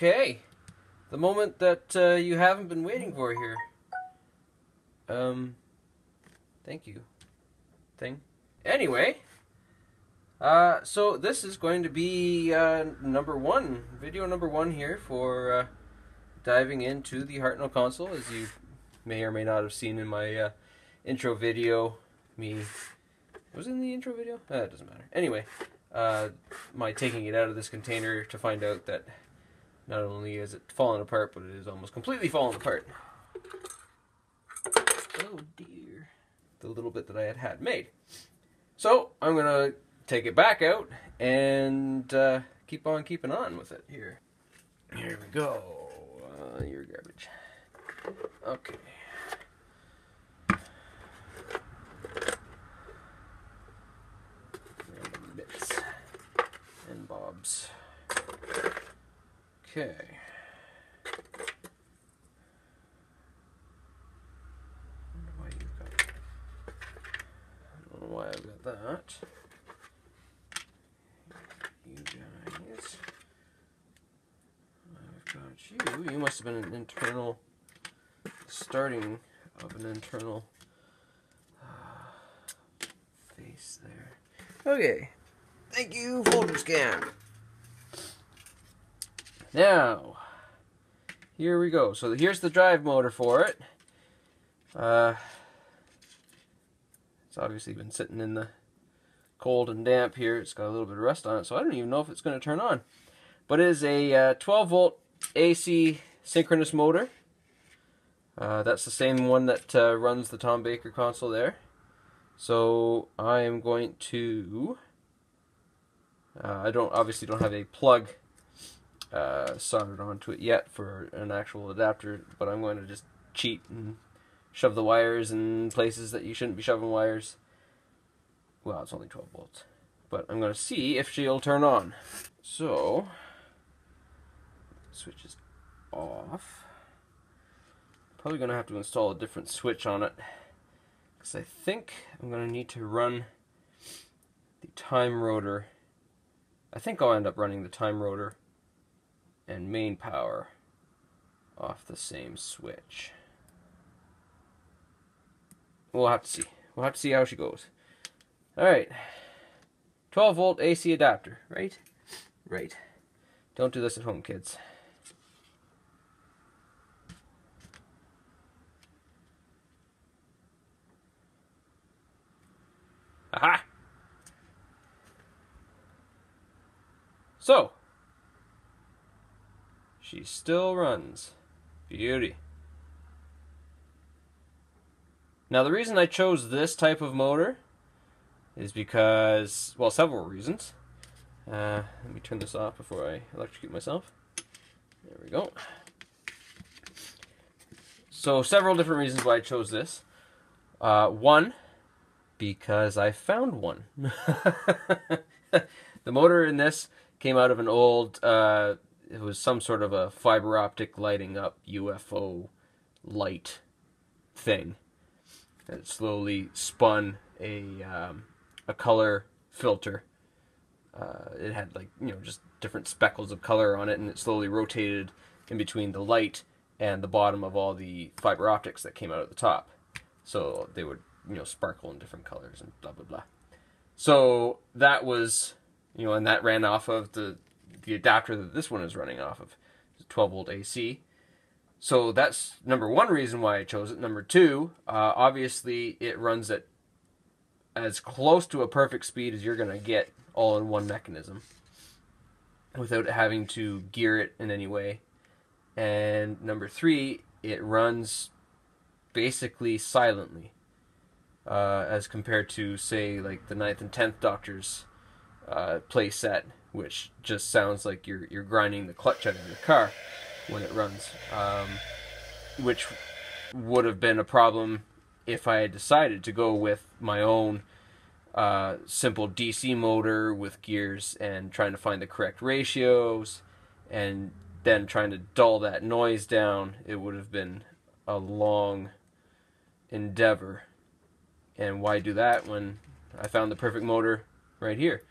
Okay, the moment that you haven't been waiting for here. Thank you. Thing. Anyway, so this is going to be video number one here for diving into the Hartnell console, as you may or may not have seen in my intro video. Was it in the intro video? It doesn't matter. Anyway, my taking it out of this container to find out that not only is it fallen apart, but it is almost completely fallen apart. Oh dear. The little bit that I had made. So, I'm going to take it back out and keep on keeping on with it here. Here we go. Your garbage. Okay. Random bits and bobs. Okay. I don't know why I've got that. You guys. I've got you. You must have been an internal starting of an internal face there. Okay. Thank you, folder scan. Now, here we go. So here's the drive motor for it. It's obviously been sitting in the cold and damp here. It's got a little bit of rust on it, so I don't even know if it's going to turn on. But it is a 12-volt AC synchronous motor. That's the same one that runs the Tom Baker console there. So I am going to... I obviously don't have a plug soldered onto it yet for an actual adapter, but I'm going to just cheat and shove the wires in places that you shouldn't be shoving wires. Well, it's only 12 volts, but I'm going to see if she'll turn on. So, switch is off. Probably going to have to install a different switch on it, because I think I'm going to need to run the time rotor. I think I'll end up running the time rotor and main power off the same switch. We'll have to see. We'll have to see how she goes. Alright. 12 volt AC adapter, right? Right. Don't do this at home, kids. Aha! So, she still runs. Beauty. Now the reason I chose this type of motor is because, well, several reasons. Let me turn this off before I electrocute myself. There we go. So several different reasons why I chose this. One, because I found one. The motor in this came out of an old, it was some sort of a fiber optic lighting up UFO light thing. It slowly spun a color filter. It had, like, you know, just different speckles of color on it, and it slowly rotated in between the light and the bottom of all the fiber optics that came out at the top. So they would, you know, sparkle in different colors and blah blah blah. So that was, you know, and that ran off of the adapter that this one is running off of, 12 volt AC. So that's number one reason why I chose it. Number two, obviously it runs at as close to a perfect speed as you're going to get all in one mechanism without having to gear it in any way. And number three, it runs basically silently as compared to, say, like the 9th and 10th Doctor's play set, which just sounds like you're grinding the clutch out of your car when it runs, which would have been a problem if I had decided to go with my own simple DC motor with gears and trying to find the correct ratios and then trying to dull that noise down. It would have been a long endeavor. And why do that when I found the perfect motor right here?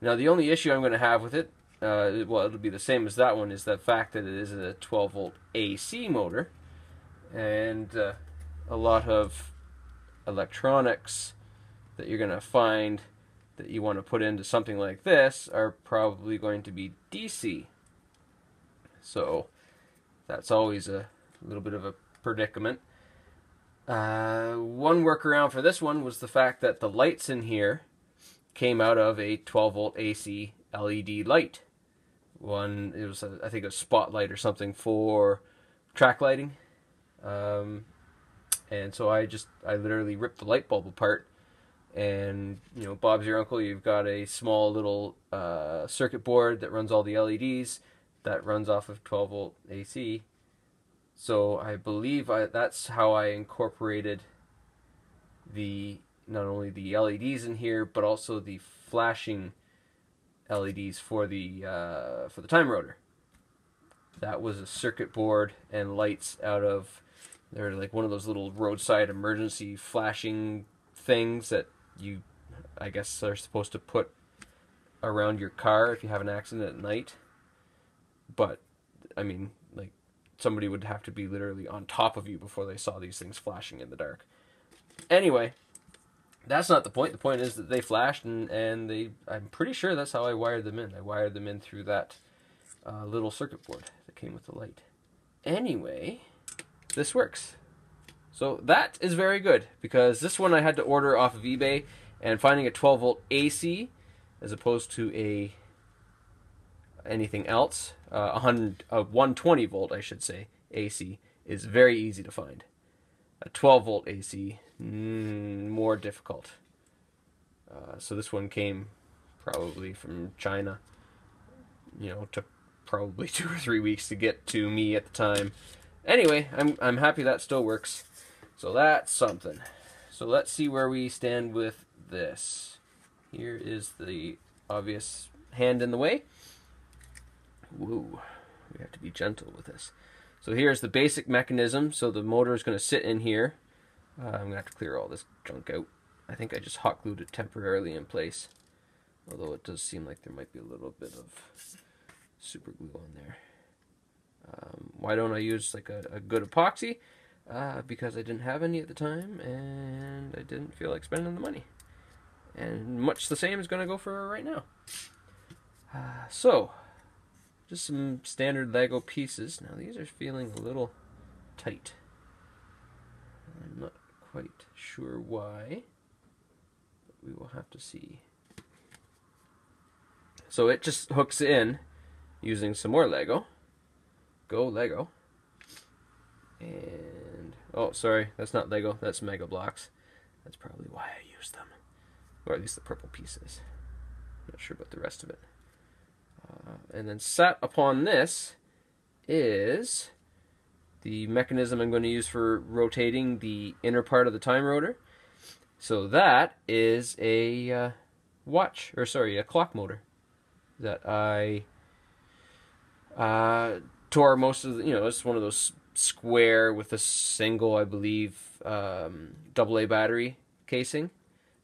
Now, the only issue I'm going to have with it well, it'll be the same as that one, is the fact that it is a 12-volt AC motor, and a lot of electronics that you're going to find that you want to put into something like this are probably going to be DC. So that's always a little bit of a predicament. One workaround for this one was the fact that the lights in here came out of a 12-volt AC LED light. It was I think a spotlight or something for track lighting. And so I literally ripped the light bulb apart, and Bob's your uncle. You've got a small little circuit board that runs all the LEDs that runs off of 12-volt AC. So I believe that's how I incorporated not only the LEDs in here, but also the flashing LEDs for the time rotor. That was a circuit board and lights they're like one of those little roadside emergency flashing things that I guess, are supposed to put around your car if you have an accident at night. But, I mean, like, somebody would have to be literally on top of you before they saw these things flashing in the dark. Anyway, that's not the point. The point is that they flashed, and I'm pretty sure that's how I wired them in. I wired them in through that little circuit board that came with the light. Anyway, this works. So that is very good, because this one I had to order off of eBay, and finding a 12-volt AC as opposed to anything else, a 120-volt, I should say, AC, is very easy to find. A 12-volt AC, more difficult. So this one came probably from China. Took probably 2 or 3 weeks to get to me at the time. Anyway, I'm happy that still works. So that's something. So let's see where we stand with this. Here is the obvious hand in the way. Woo. We have to be gentle with this. So here's the basic mechanism. So the motor is going to sit in here. I'm going to have to clear all this junk out. I think I just hot glued it temporarily in place. Although it does seem like there might be a little bit of super glue on there. Why don't I use like a good epoxy? Because I didn't have any at the time, and I didn't feel like spending the money. And much the same is going to go for right now. So, just some standard Lego pieces. Now these are feeling a little tight. I'm not quite sure why, but we will have to see. So it just hooks in using some more Lego. Go Lego. And, oh, sorry, that's not Lego, that's Mega Blocks. That's probably why I used them. Or at least the purple pieces. Not sure about the rest of it. And then sat upon this is the mechanism I'm going to use for rotating the inner part of the time rotor. So that is a clock motor that I tore most of the, it's one of those square with a single, I believe, AA battery casing.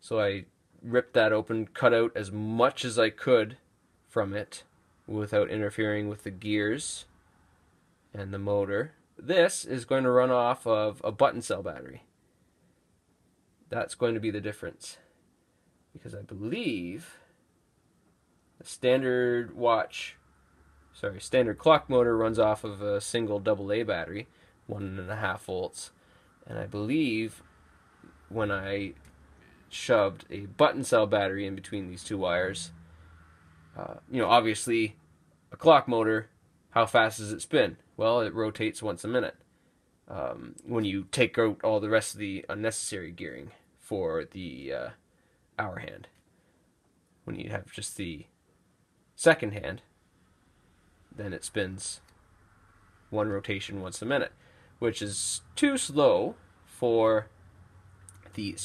So I ripped that open, cut out as much as I could from it without interfering with the gears and the motor. This is going to run off of a button cell battery. That's going to be the difference, because I believe a standard clock motor runs off of a single AA battery, 1.5 volts, and I believe when I shoved a button cell battery in between these two wires, obviously a clock motor, how fast does it spin? Well, it rotates once a minute. When you take out all the rest of the unnecessary gearing for the hour hand. When you have just the second hand, then it spins one rotation once a minute, which is too slow for the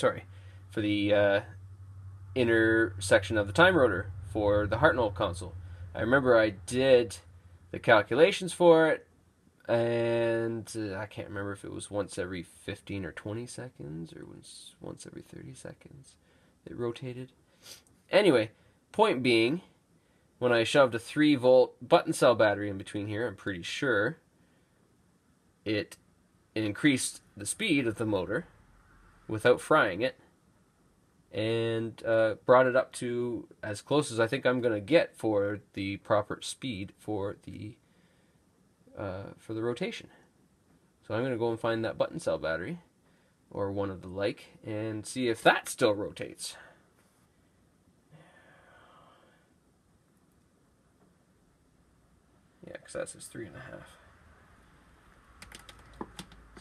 inner section of the time rotor for the Hartnell console. I remember I did the calculations for it, and I can't remember if it was once every 15 or 20 seconds or once every 30 seconds it rotated. Anyway, point being when I shoved a 3-volt button cell battery in between here, I'm pretty sure it increased the speed of the motor without frying it, and brought it up to as close as I think I'm going to get for the proper speed for the rotation. So I'm going to go and find that button cell battery, or one of the like, and see if that still rotates. Yeah, because that says 3.5.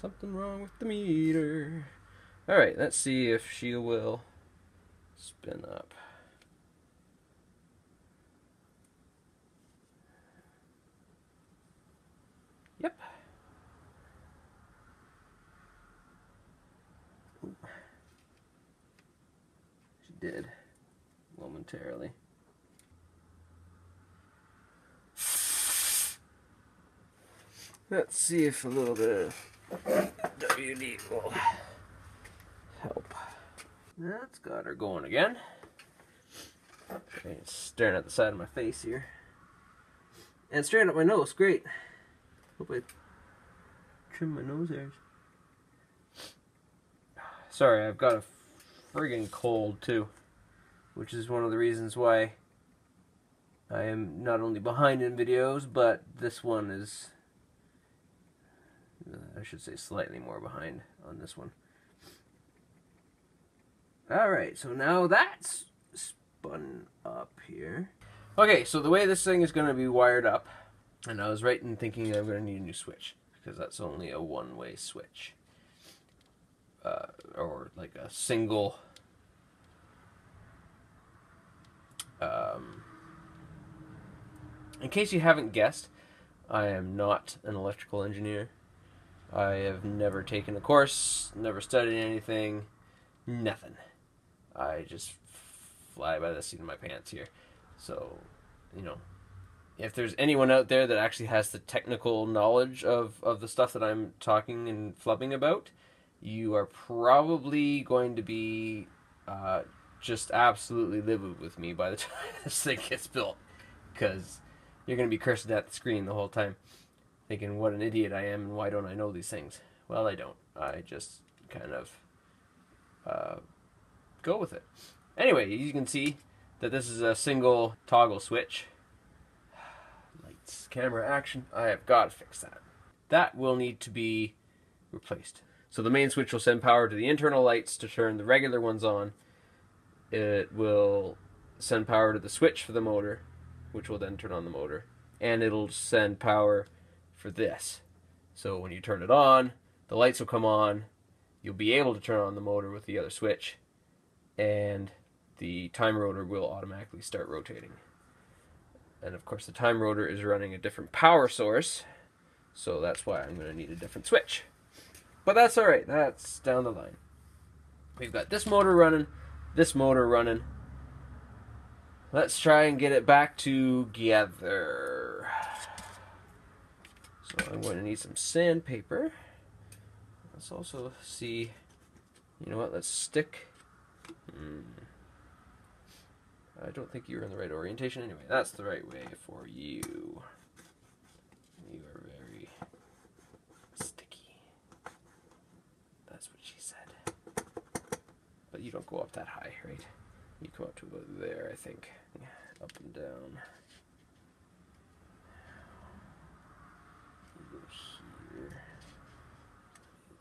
Something wrong with the meter. Alright, let's see if she will spin up. Yep. She did, momentarily. Let's see if a little bit of WD will help. That's got her going again. Okay, staring at the side of my face here. And staring at my nose, great. Hope I trim my nose hairs. Sorry, I've got a friggin' cold too, which is one of the reasons why I am not only behind in videos, but this one is, I should say, slightly more behind on this one. Alright, so now that's spun up here. Okay, so the way this thing is going to be wired up, and I was right in thinking I'm going to need a new switch, because that's only a one-way switch. Or like a single in case you haven't guessed, I am not an electrical engineer. I have never taken a course, never studied anything, nothing. I just fly by the seat of my pants here. So, you know, if there's anyone out there that actually has the technical knowledge of the stuff that I'm talking and flubbing about, you are probably going to be just absolutely livid with me by the time this thing gets built. Because you're going to be cursing at the screen the whole time, thinking what an idiot I am and why don't I know these things. Well, I don't. I just kind of go with it. Anyway, you can see that this is a single toggle switch. Lights, camera, action. I have got to fix that. That will need to be replaced. So the main switch will send power to the internal lights to turn the regular ones on. It will send power to the switch for the motor, which will then turn on the motor. And it'll send power for this. So when you turn it on, the lights will come on. You'll be able to turn on the motor with the other switch. And the time rotor will automatically start rotating. And of course the time rotor is running a different power source. So that's why I'm going to need a different switch. But that's alright, that's down the line. We've got this motor running, this motor running. Let's try and get it back together. So I'm going to need some sandpaper. Let's also see, you know what, let's stick. I don't think you were in the right orientation. Anyway, that's the right way for you. You are very sticky. That's what she said. But you don't go up that high, right? You come up to about there, I think. Up and down. You go here.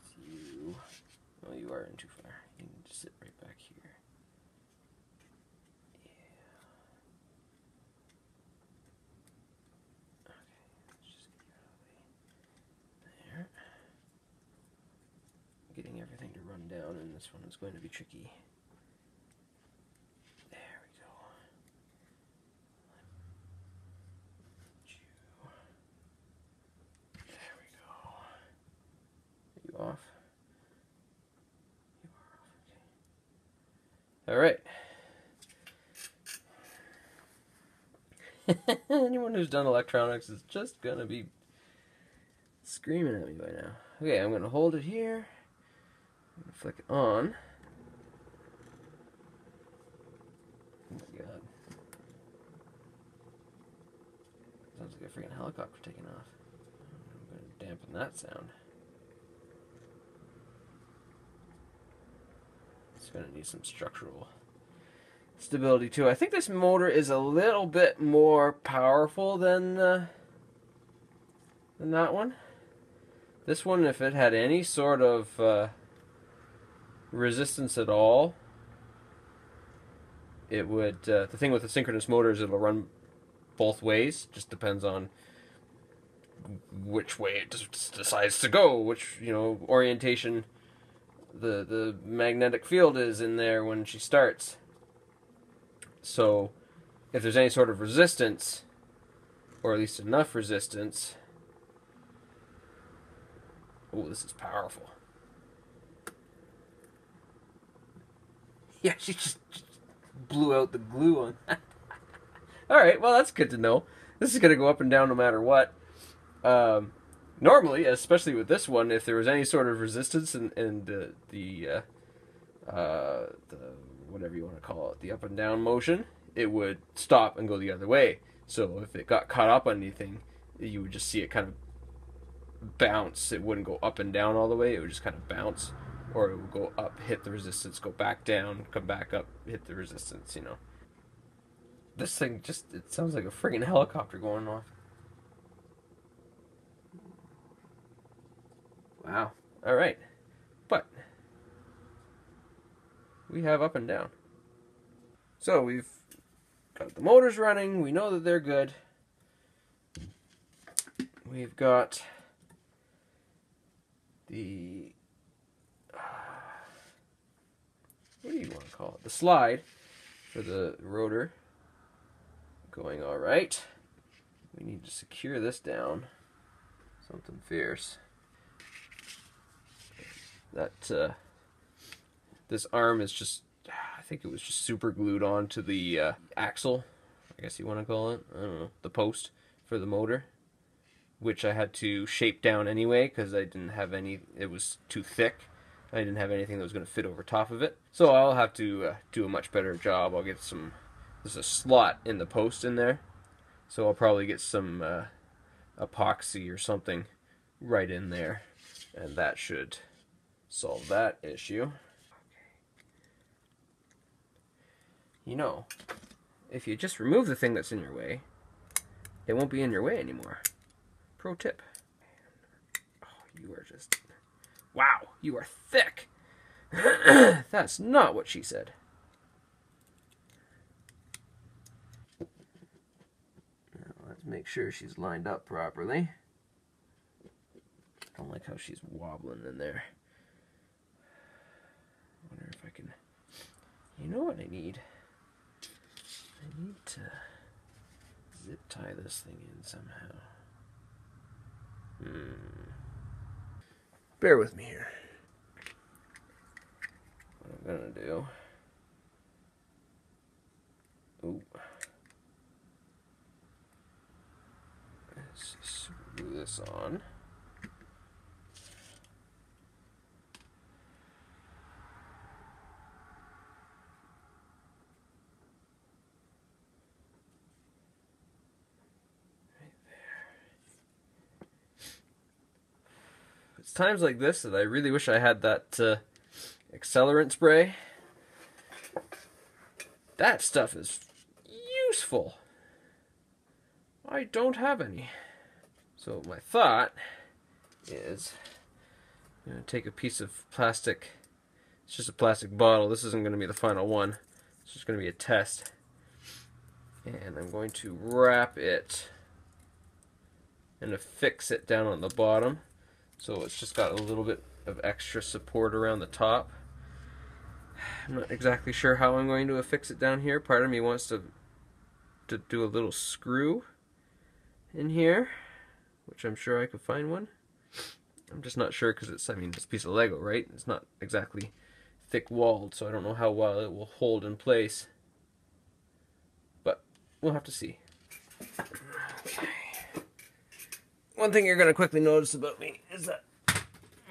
It's you. Oh, you are in too far. You need to sit right back here. Getting everything to run down, and this one is going to be tricky. There we go. There we go. Are you off? You are off, okay. Alright. Anyone who's done electronics is just gonna be screaming at me by now. Okay, I'm gonna hold it here. I'm gonna flick it on. Oh my god. Sounds like a freaking helicopter taking off. I'm going to dampen that sound. It's going to need some structural stability too. I think this motor is a little bit more powerful than that one. This one, if it had any sort of resistance at all, it would. The thing with the synchronous motor is it'll run both ways. Just depends on which way it decides to go, which, you know, orientation the magnetic field is in there when she starts. So if there's any sort of resistance, or at least enough resistance... Oh, this is powerful. Yeah, she just blew out the glue on that. Alright, well, that's good to know. This is going to go up and down no matter what. Normally, especially with this one, if there was any sort of resistance and the whatever you want to call it, the up and down motion, it would stop and go the other way. So if it got caught up on anything, you would just see it kind of bounce. It wouldn't go up and down all the way. It would just kind of bounce, or it would go up, hit the resistance, go back down, come back up, hit the resistance, you know. This thing just, it sounds like a friggin' helicopter going off. Wow. All right. But we have up and down. So we've got the motors running. We know that they're good. We've got the what do you want to call it? The slide for the rotor going all right. We need to secure this down. Something fierce. That this arm is just, I think it was just super glued onto the axle, I guess you want to call it. I don't know, the post for the motor, which I had to shape down anyway because I didn't have any, it was too thick. I didn't have anything that was going to fit over top of it. So I'll have to do a much better job. I'll get some, there's a slot in the post in there, so I'll probably get some epoxy or something right in there, and that should solve that issue. You know, if you just remove the thing that's in your way, it won't be in your way anymore. Pro tip. Oh, you are just... Wow, you are thick! That's not what she said. Now, let's make sure she's lined up properly. I don't like how she's wobbling in there. I wonder if I can... You know what I need? I need to zip tie this thing in somehow. Bear with me here. What I'm gonna do... Ooh. Let's screw this on. It's times like this that I really wish I had that accelerant spray. That stuff is useful. I don't have any. So my thought is I'm going to take a piece of plastic. It's just a plastic bottle. This isn't going to be the final one. It's just going to be a test. And I'm going to wrap it and affix it down on the bottom. So it's just got a little bit of extra support around the top. I'm not exactly sure how I'm going to affix it down here. Part of me wants to do a little screw in here, which I'm sure I could find one. I'm just not sure because it's, I mean, it's a piece of Lego, right? It's not exactly thick-walled, so I don't know how well it will hold in place. But we'll have to see. Okay. One thing you're going to quickly notice about me is that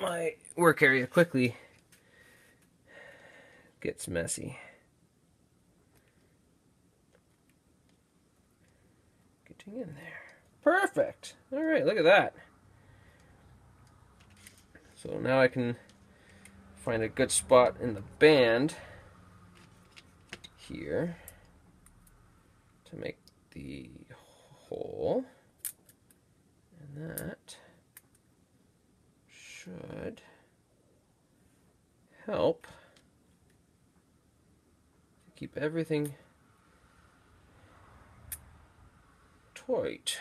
my work area quickly gets messy. Getting in there. Perfect. All right, look at that. So now I can find a good spot in the band here to make the hole. And that should help keep everything tight.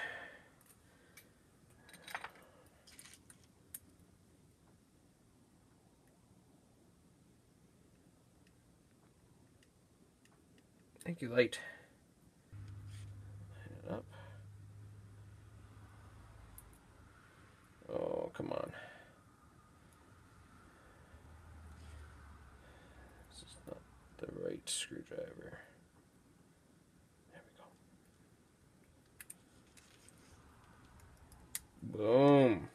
Thank you, light. Line it up. Oh, come on. This is not the right screwdriver. There we go. Boom.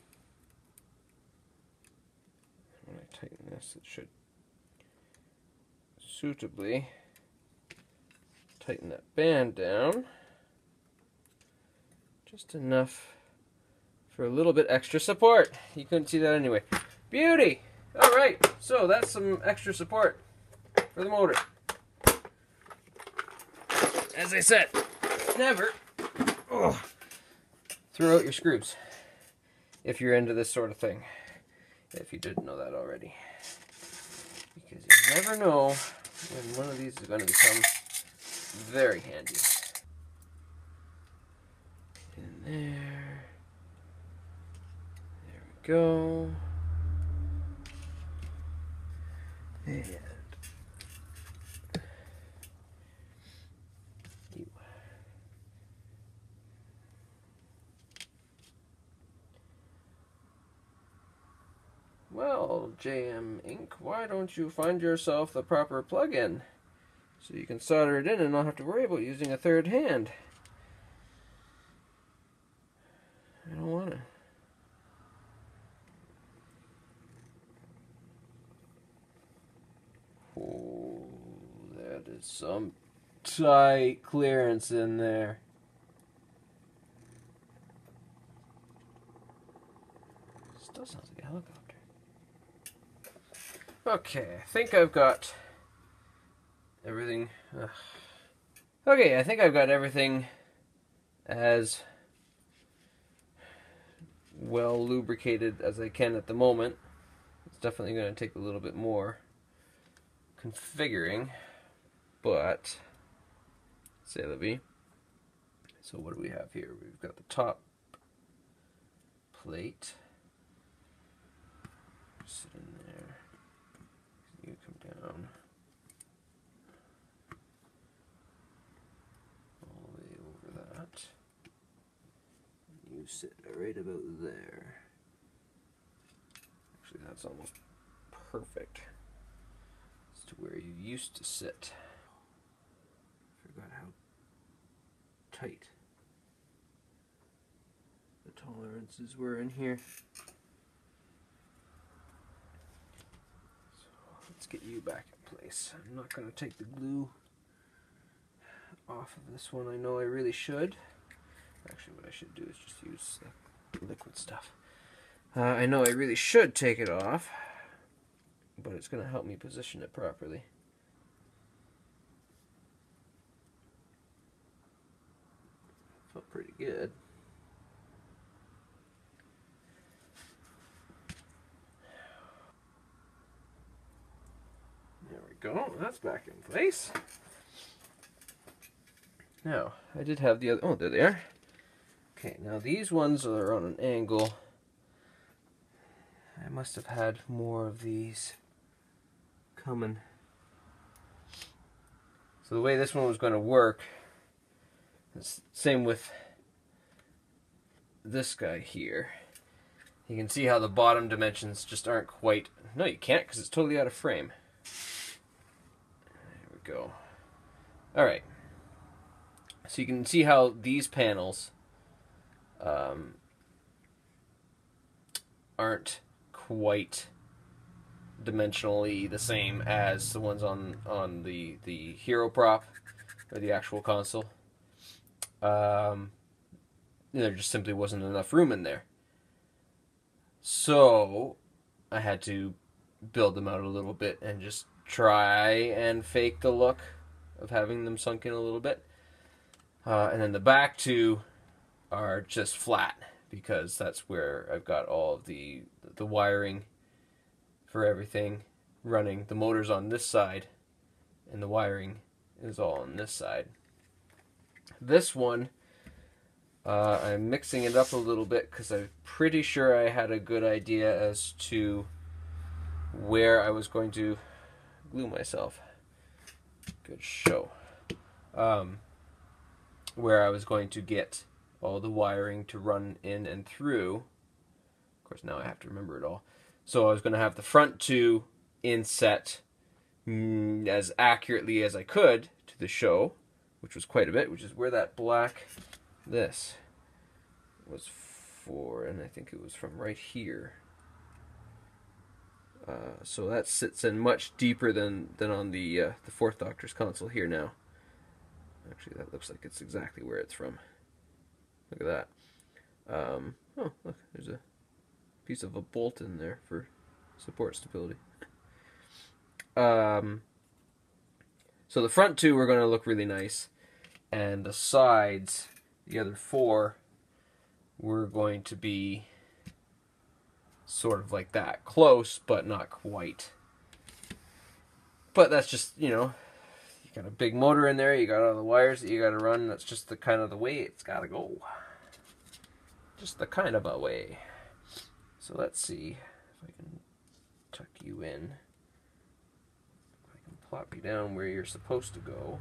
When I tighten this, it should suitably tighten that band down. Just enough for a little bit extra support. You couldn't see that anyway. Beauty! Alright, so that's some extra support for the motor. As I said, never throw out your screws if you're into this sort of thing. If you didn't know that already. Because you never know when one of these is going to become very handy. In there. There we go. And well, JM Inc., why don't you find yourself the proper plug-in so you can solder it in and not have to worry about using a third hand? I don't want to. Oh, that is some tight clearance in there. Still sounds like a helicopter. Okay, I think I've got everything. Okay, I think I've got everything as well lubricated as I can at the moment. It's definitely going to take a little bit more configuring, but c'est la vie. So what do we have here? We've got the top plate. Sit in there. You come down all the way over that. You sit right about there. Actually, that's almost perfect. As to where you used to sit. Forgot how tight the tolerances were in here. Let's get you back in place. I'm not going to take the glue off of this one. I know I really should. Actually, what I should do is just use the liquid stuff. I know I really should take it off, but it's going to help me position it properly. Felt pretty good. Go. That's back in place. Now, I did have the other... Oh, there they are. Okay, now these ones are on an angle. I must have had more of these coming. So the way this one was going to work, it's same with this guy here. You can see how the bottom dimensions just aren't quite... No, you can't, because it's totally out of frame. Go. Alright. So you can see how these panels aren't quite dimensionally the same as the ones on the hero prop or the actual console. there just simply wasn't enough room in there. So I had to build them out a little bit and just try and fake the look of having them sunk in a little bit. And then the back two are just flat, because that's where I've got all of the wiring for everything running. The motor's on this side, and the wiring is all on this side. This one, I'm mixing it up a little bit because I'm pretty sure I had a good idea as to where I was going to glue myself. Good show. Where I was going to get all the wiring to run in and through. Of course, now I have to remember it all. So I was going to have the front two inset as accurately as I could to the show, which was quite a bit, which is where that black, this, was for, and I think it was from right here. So that sits in much deeper than on the Fourth Doctor's console here now. Actually, that looks like it's exactly where it's from. Look at that. Oh, look, there's a piece of a bolt in there for support stability. So the front two are going to look really nice, and the sides, the other four, were going to be sort of like that. Close, but not quite. But that's just, you know, you got a big motor in there, you got all the wires that you got to run, that's just the kind of the way it's got to go. Just the kind of a way. So let's see if I can tuck you in. If I can plop you down where you're supposed to go.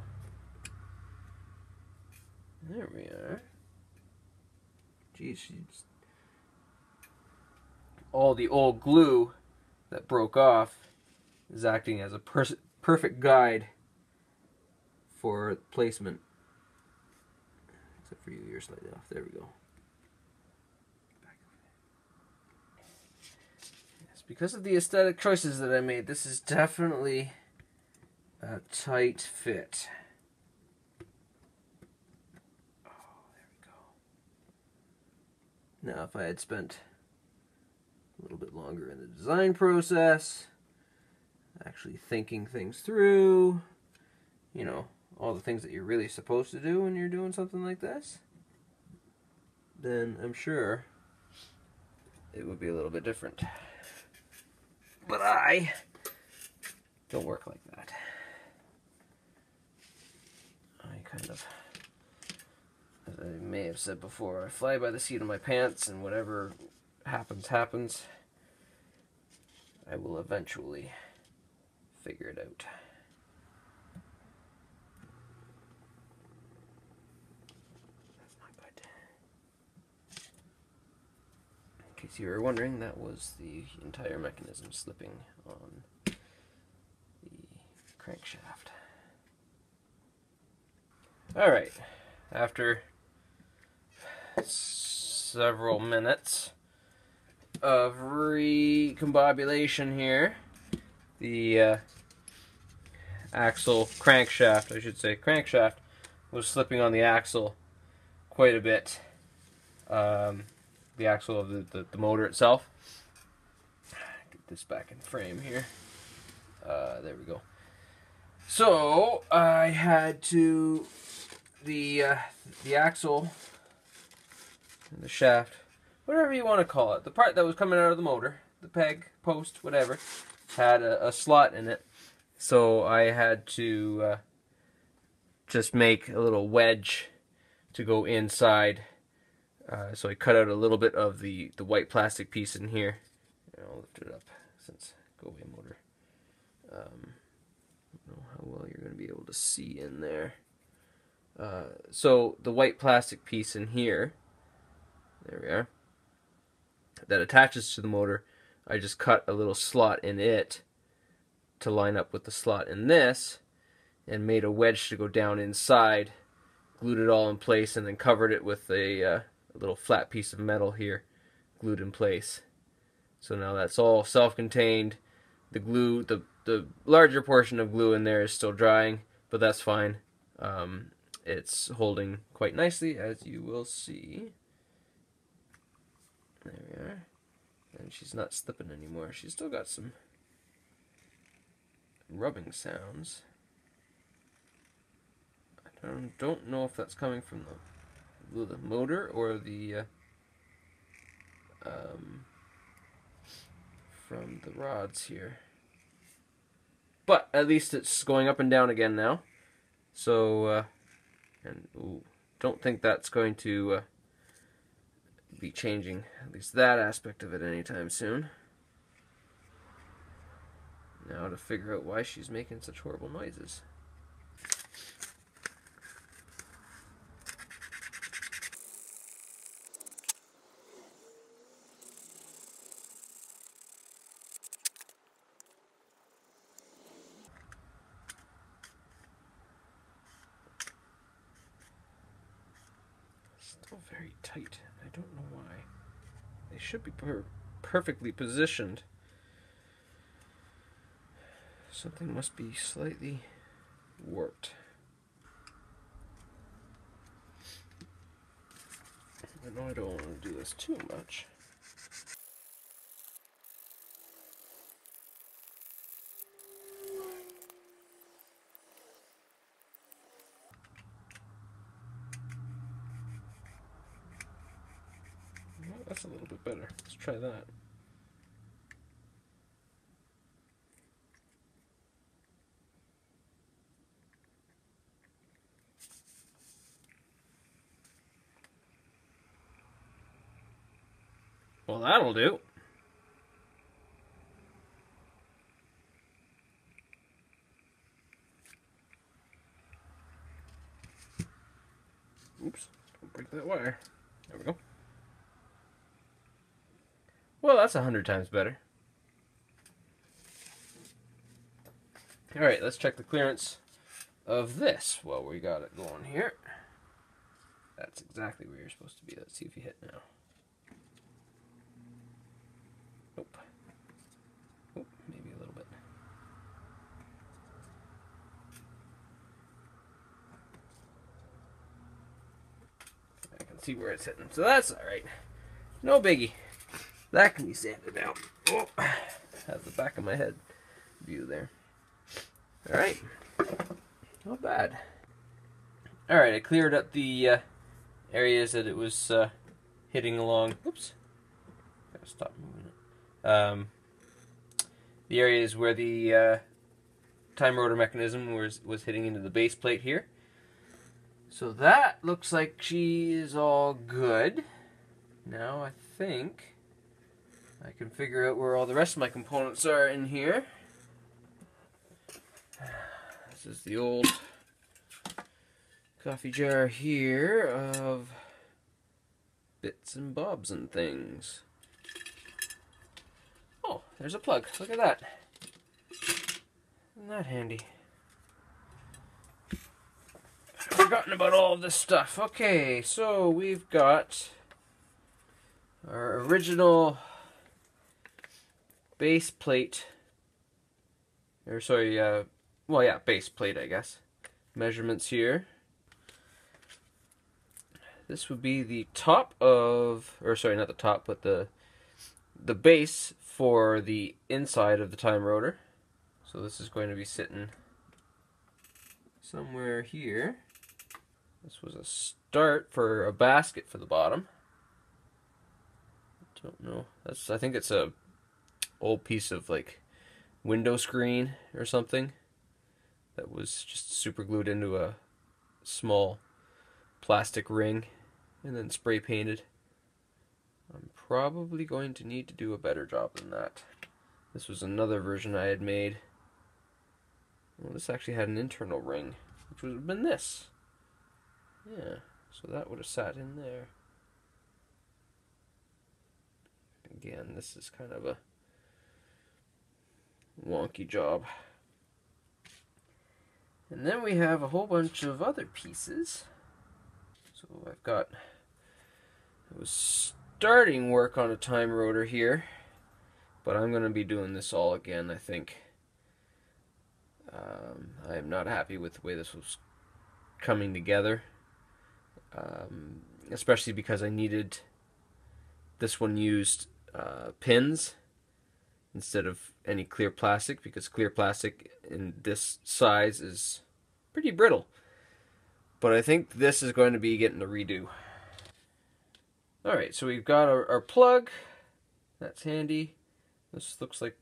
There we are. Geez, all the old glue that broke off is acting as a perfect guide for placement. Except for you, you're slightly off. There we go. Yes, because of the aesthetic choices that I made, this is definitely a tight fit. Oh, there we go. Now, if I had spent a little bit longer in the design process, actually thinking things through, you know, all the things that you're really supposed to do when you're doing something like this, then I'm sure it would be a little bit different. But I don't work like that. I kind of, as I may have said before, I fly by the seat of my pants, and whatever happens, happens. I will eventually figure it out. That's not good. In case you were wondering, that was the entire mechanism slipping on the crankshaft. Alright, after several minutes of recombobulation here, the axle crankshaft, I should say crankshaft, was slipping on the axle quite a bit. The axle of the motor itself. Get this back in frame here. There we go. So I had to the axle and the shaft, whatever you want to call it, the part that was coming out of the motor, the peg, post, whatever, had a slot in it. So I had to just make a little wedge to go inside. So I cut out a little bit of the white plastic piece in here. I'll lift it up since go away motor. I don't know how well you're going to be able to see in there. So the white plastic piece in here, there we are, that attaches to the motor, I just cut a little slot in it to line up with the slot in this, and made a wedge to go down inside, glued it all in place, and then covered it with a little flat piece of metal here, glued in place. So now that's all self-contained. The glue, the larger portion of glue in there is still drying, but that's fine. It's holding quite nicely, as you will see. There we are. And she's not slipping anymore. She's still got some rubbing sounds. I don't know if that's coming from the motor or the from the rods here. But at least it's going up and down again now. So, don't think that's going to be changing at least that aspect of it anytime soon. Now to figure out why she's making such horrible noises. Still very tight. I don't know why. They should be perfectly positioned. Something must be slightly warped. I know I don't want to do this too much. Well, that's a little bit better. Let's try that. Well, that'll do. Oops, don't break that wire. There we go. Well, that's 100 times better. Alright, let's check the clearance of this while we got it going here. That's exactly where you're supposed to be. Let's see if you hit now. Nope. Oh, maybe a little bit. I can see where it's hitting, so that's alright. No biggie. That can be sanded down. Oh, have the back of my head view there. Alright. Not bad. Alright, I cleared up the areas that it was hitting along. Oops. Gotta stop moving it. The areas where the time rotor mechanism was hitting into the base plate here. So that looks like she is all good. Now I think I can figure out where all the rest of my components are in here. This is the old coffee jar here of bits and bobs and things. Oh, there's a plug. Look at that. Isn't that handy? I've forgotten about all of this stuff. Okay, so we've got our original base plate. Or sorry, well, yeah, base plate, I guess. Measurements here. This would be the top of, or sorry, not the top, but the base for the inside of the time rotor. So this is going to be sitting somewhere here. This was a start for a basket for the bottom. Don't know. I think it's a old piece of like window screen or something that was just super glued into a small plastic ring and then spray painted. I'm probably going to need to do a better job than that. This was another version I had made. Well, this actually had an internal ring, which would have been this. Yeah, so that would have sat in there. Again, this is kind of a wonky job. And then we have a whole bunch of other pieces. So I've got, I was starting work on a time rotor here, but I'm going to be doing this all again, I think. I am not happy with the way this was coming together, especially because I needed This one used pins instead of any clear plastic, because clear plastic in this size is pretty brittle. But I think this is going to be getting a redo. Alright, so we've got our plug. That's handy. This looks like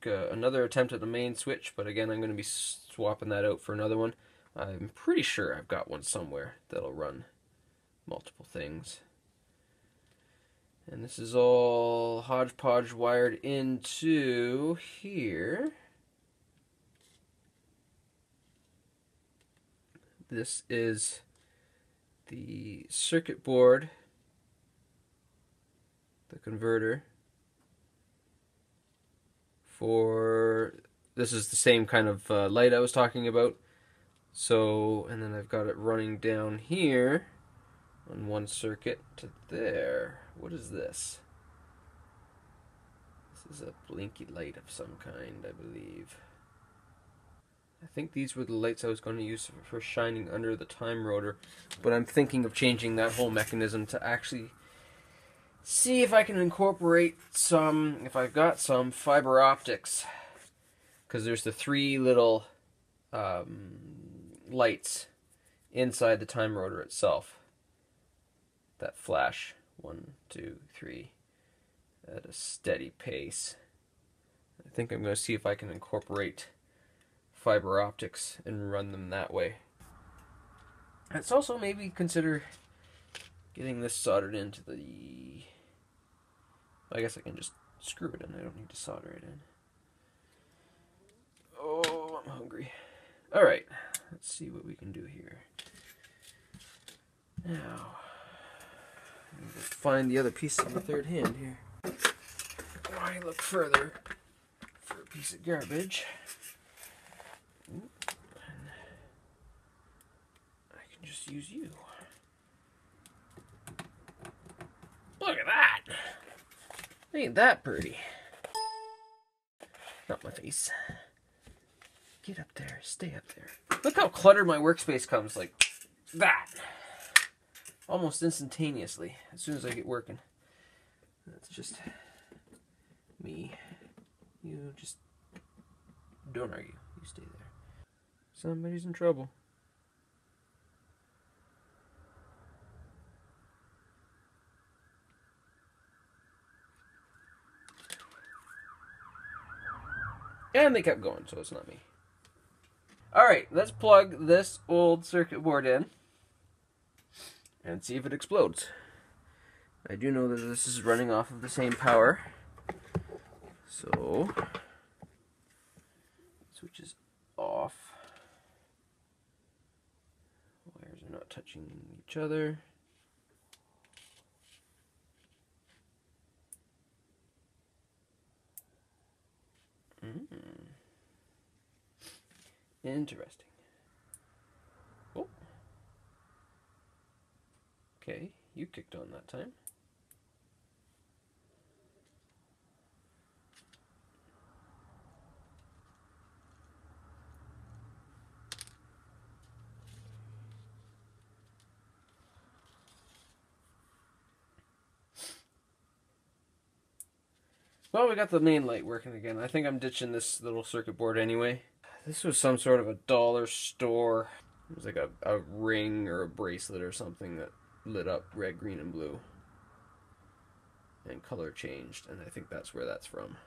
another attempt at the main switch, but again, I'm going to be swapping that out for another one. I'm pretty sure I've got one somewhere that'll run multiple things. And this is all hodgepodge wired into here. This is the circuit board, the converter for, this is the same kind of light I was talking about. So, and then I've got it running down here on one circuit to there. What is this? This is a blinky light of some kind, I believe. I think these were the lights I was going to use for shining under the time rotor, but I'm thinking of changing that whole mechanism to actually see if I can incorporate some, if I've got some fiber optics, because there's the three little lights inside the time rotor itself that flash 1, 2, 3 at a steady pace. I think I'm going to see if I can incorporate fiber optics and run them that way. Let's also maybe consider getting this soldered into the, I guess I can just screw it in, I don't need to solder it in. Oh, I'm hungry. Alright, let's see what we can do here. Now, find the other piece in the third hand here. Why look further for a piece of garbage? I can just use you. Look at that! Ain't that pretty? Not my face. Get up there, stay up there. Look how cluttered my workspace comes, like that. Almost instantaneously, as soon as I get working. That's just me. You just don't argue. You stay there. Somebody's in trouble. And they kept going, so it's not me. Alright, let's plug this old circuit board in and see if it explodes. I do know that this is running off of the same power. So, switch is off. Wires are not touching each other. Interesting. Oh. Okay, you kicked on that time. Well, we got the main light working again. I think I'm ditching this little circuit board anyway. This was some sort of a dollar store. It was like a ring or a bracelet or something that lit up red, green, and blue. And color changed, and I think that's where that's from.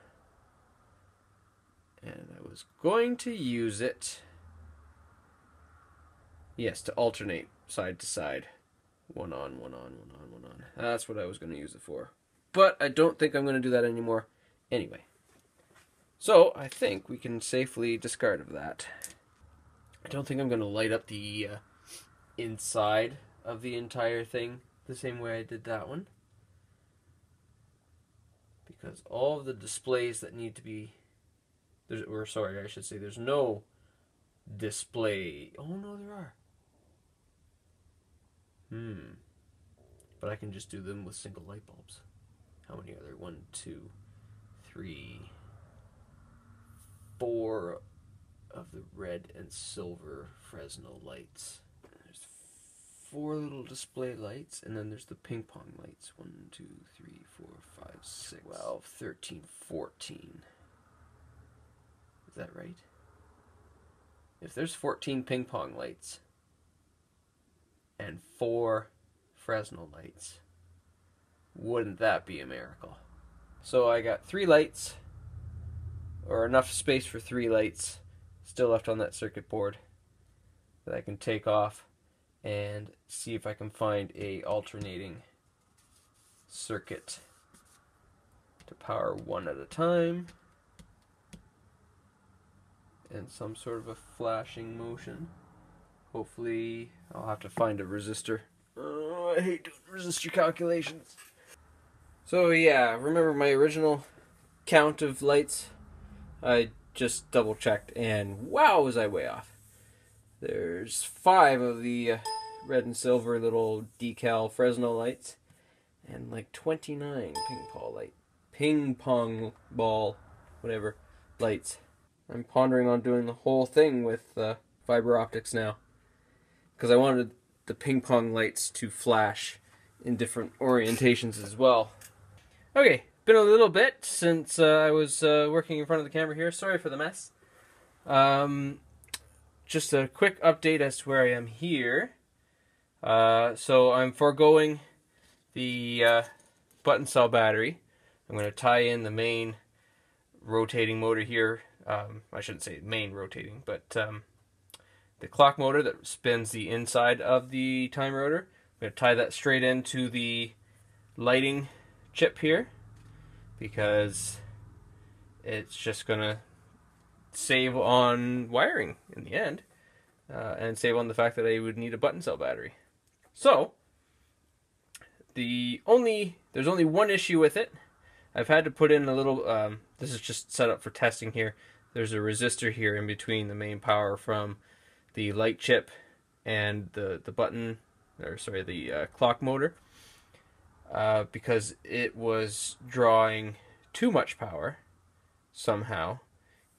And I was going to use it, yes, to alternate side to side. One on, one on, one on, one on. That's what I was going to use it for. But I don't think I'm going to do that anymore anyway. So, I think we can safely discard of that. I don't think I'm going to light up the inside of the entire thing the same way I did that one. Because all of the displays that need to be... sorry, I should say there's no display... Oh, no, there are. But I can just do them with single light bulbs. How many are there? 1, 2, 3... 4 of the red and silver Fresnel lights. There's 4 little display lights, and then there's the ping pong lights. 1, 2, 3, 4, 5, 6, 12, 13, 14. Is that right? If there's 14 ping pong lights and 4 Fresnel lights, wouldn't that be a miracle? So I got 3 lights, or enough space for 3 lights still left on that circuit board that I can take off and see if I can find a alternating circuit to power one at a time and some sort of a flashing motion. Hopefully I'll have to find a resistor. Oh, I hate doing resistor calculations. So yeah, remember my original count of lights? I just double checked, and wow, was I way off. There's 5 of the red and silver little decal Fresnel lights, and like 29 ping pong ball, whatever, lights. I'm pondering on doing the whole thing with fiber optics now, because I wanted the ping pong lights to flash in different orientations as well. Okay, been a little bit since I was working in front of the camera here. Sorry for the mess. Just a quick update as to where I am here. So I'm foregoing the button cell battery. I'm going to tie in the main rotating motor here. I shouldn't say main rotating, but the clock motor that spins the inside of the time rotor. I'm going to tie that straight into the lighting chip here, because it's just going to save on wiring in the end, and save on the fact that I would need a button cell battery. So there's only one issue with it. I've had to put in a little, this is just set up for testing here. There's a resistor here in between the main power from the light chip and the clock motor, because it was drawing too much power somehow,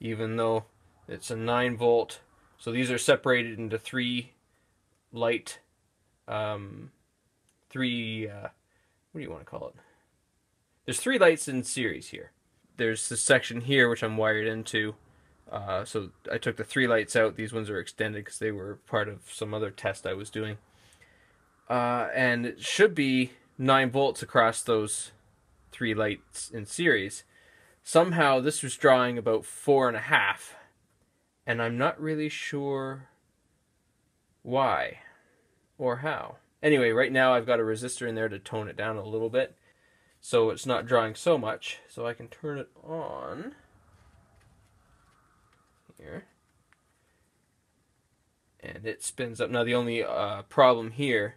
even though it's a 9-volt. So these are separated into 3 light, what do you want to call it? There's 3 lights in series here. There's this section here which I'm wired into. So I took the 3 lights out. These ones are extended because they were part of some other test I was doing. And it should be 9 volts across those 3 lights in series. Somehow this was drawing about 4.5, and I'm not really sure why or how. Anyway, right now I've got a resistor in there to tone it down a little bit, so it's not drawing so much. So I can turn it on here, and it spins up. Now the only problem here,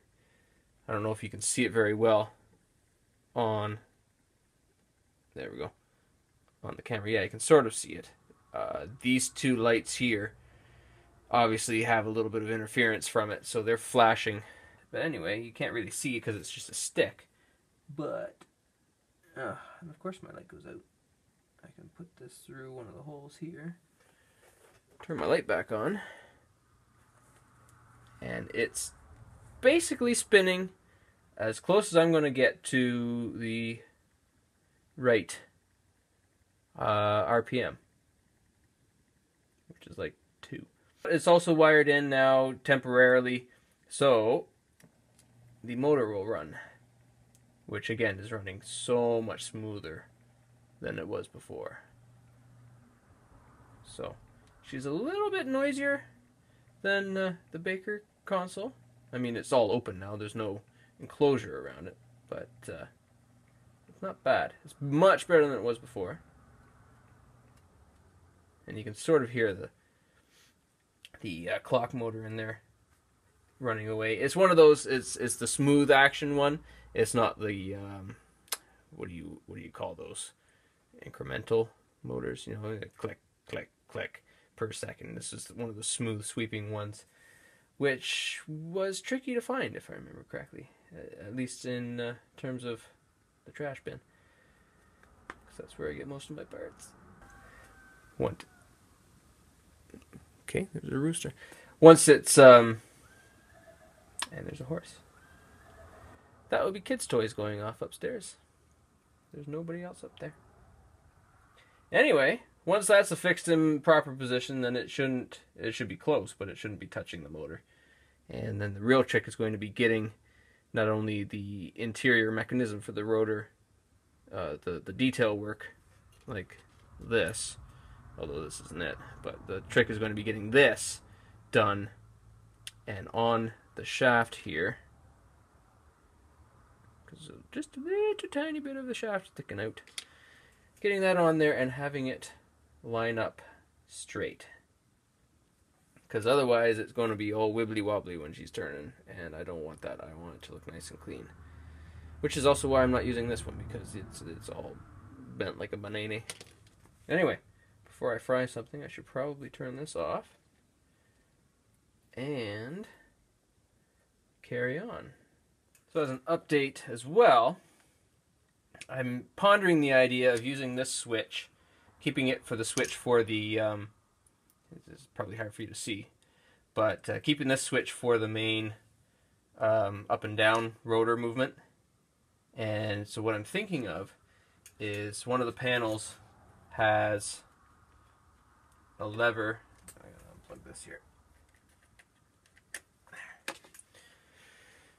I don't know if you can see it very well on, there we go, on the camera. Yeah, you can sort of see it. These 2 lights here obviously have a little bit of interference from it, so they're flashing. But anyway, you can't really see it because it's just a stick. But, and of course my light goes out. I can put this through one of the holes here, turn my light back on, and it's basically spinning as close as I'm going to get to the right RPM, which is like 2. It's also wired in now temporarily, so the motor will run, which again is running so much smoother than it was before. So she's a little bit noisier than the Baker console. I mean, it's all open now, there's no enclosure around it, but it's not bad. It's much better than it was before. And you can sort of hear the clock motor in there running away. It's one of those. It's the smooth action one. It's not the what do you call those? Incremental motors. You know, click click click per second. This is one of the smooth sweeping ones, which was tricky to find if I remember correctly, at least in terms of the trash bin, because that's where I get most of my parts. Okay, there's a rooster. Once it's And there's a horse. That would be kids' toys going off upstairs. There's nobody else up there. Anyway, once that's affixed in proper position, then it should be close, but it shouldn't be touching the motor. And then the real trick is going to be getting not only the interior mechanism for the rotor, the detail work, like this, although this isn't it, but the trick is going to be getting this done, and on the shaft here, because just a tiny bit of the shaft sticking out, getting that on there and having it line up straight. Because otherwise it's going to be all wibbly wobbly when she's turning, and I don't want that. I want it to look nice and clean. Which is also why I'm not using this one, because it's all bent like a banana. Anyway, before I fry something, I should probably turn this off and carry on. So as an update as well, I'm pondering the idea of using this switch, keeping it for the switch for the, this is probably hard for you to see, but keeping this switch for the main up and down rotor movement. And so what I'm thinking of is one of the panels has a lever. I'm going to unplug this here.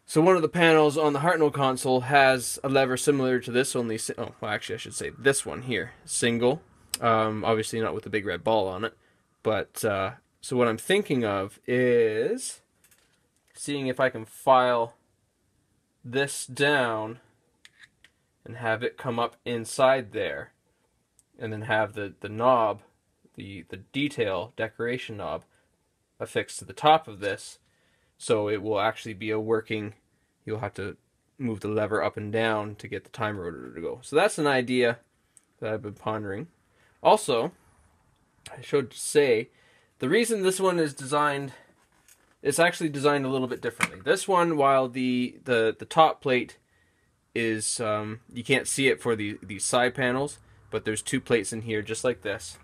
So one of the panels on the Hartnell console has a lever similar to this, only, oh, well, actually I should say this one here, single, obviously not with the big red ball on it, but, so what I'm thinking of is seeing if I can file this down and have it come up inside there, and then have the knob, the detail decoration knob affixed to the top of this, so it will actually be a working, you'll have to move the lever up and down to get the time rotor to go. So that's an idea that I've been pondering. Also, I should say, the reason this one is designed, it's actually designed a little bit differently. This one, while the top plate is, you can't see it for these side panels, but there's two plates in here just like this.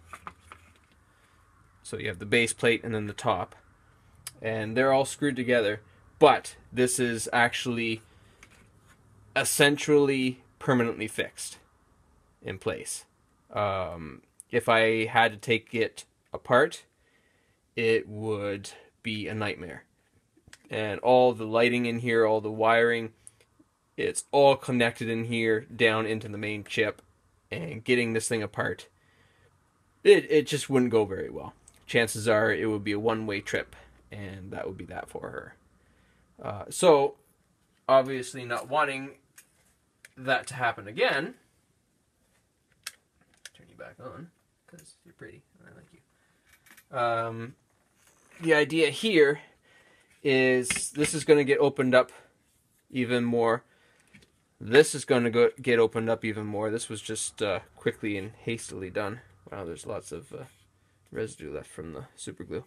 So you have the base plate and then the top. And they're all screwed together, but this is actually essentially permanently fixed in place. If I had to take it apart, it would be a nightmare. And all the lighting in here, all the wiring, it's all connected in here down into the main chip, and getting this thing apart, it just wouldn't go very well. Chances are it would be a one-way trip, and that would be that for her. So, obviously not wanting that to happen again, turn you back on, because you're pretty, and I like you. The idea here is this is going to get opened up even more. This is going to get opened up even more. This was just quickly and hastily done. Wow, there's lots of residue left from the super glue.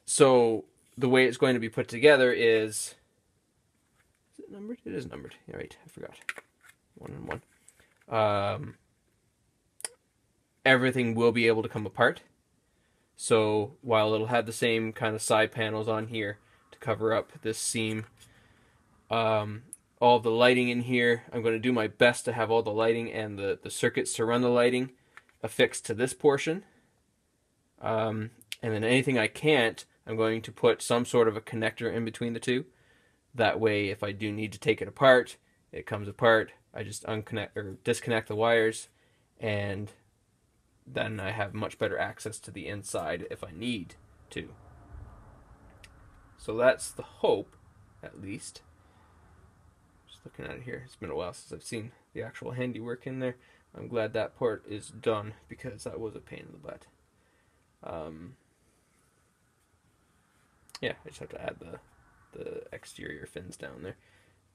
So the way it's going to be put together is it numbered? It is numbered. Yeah, right, I forgot. 1 and 1. Everything will be able to come apart. So while it'll have the same kind of side panels on here to cover up this seam, all of the lighting in here, I'm going to do my best to have all the lighting and the circuits to run the lighting affixed to this portion. And then anything I can't, I'm going to put some sort of a connector in between the two. That way, if I do need to take it apart, it comes apart. I just unconnect or disconnect the wires, and then I have much better access to the inside if I need to. So that's the hope, at least. Just looking at it here, it's been a while since I've seen the actual handiwork in there. I'm glad that part is done, because that was a pain in the butt. Yeah, I just have to add the exterior fins down there,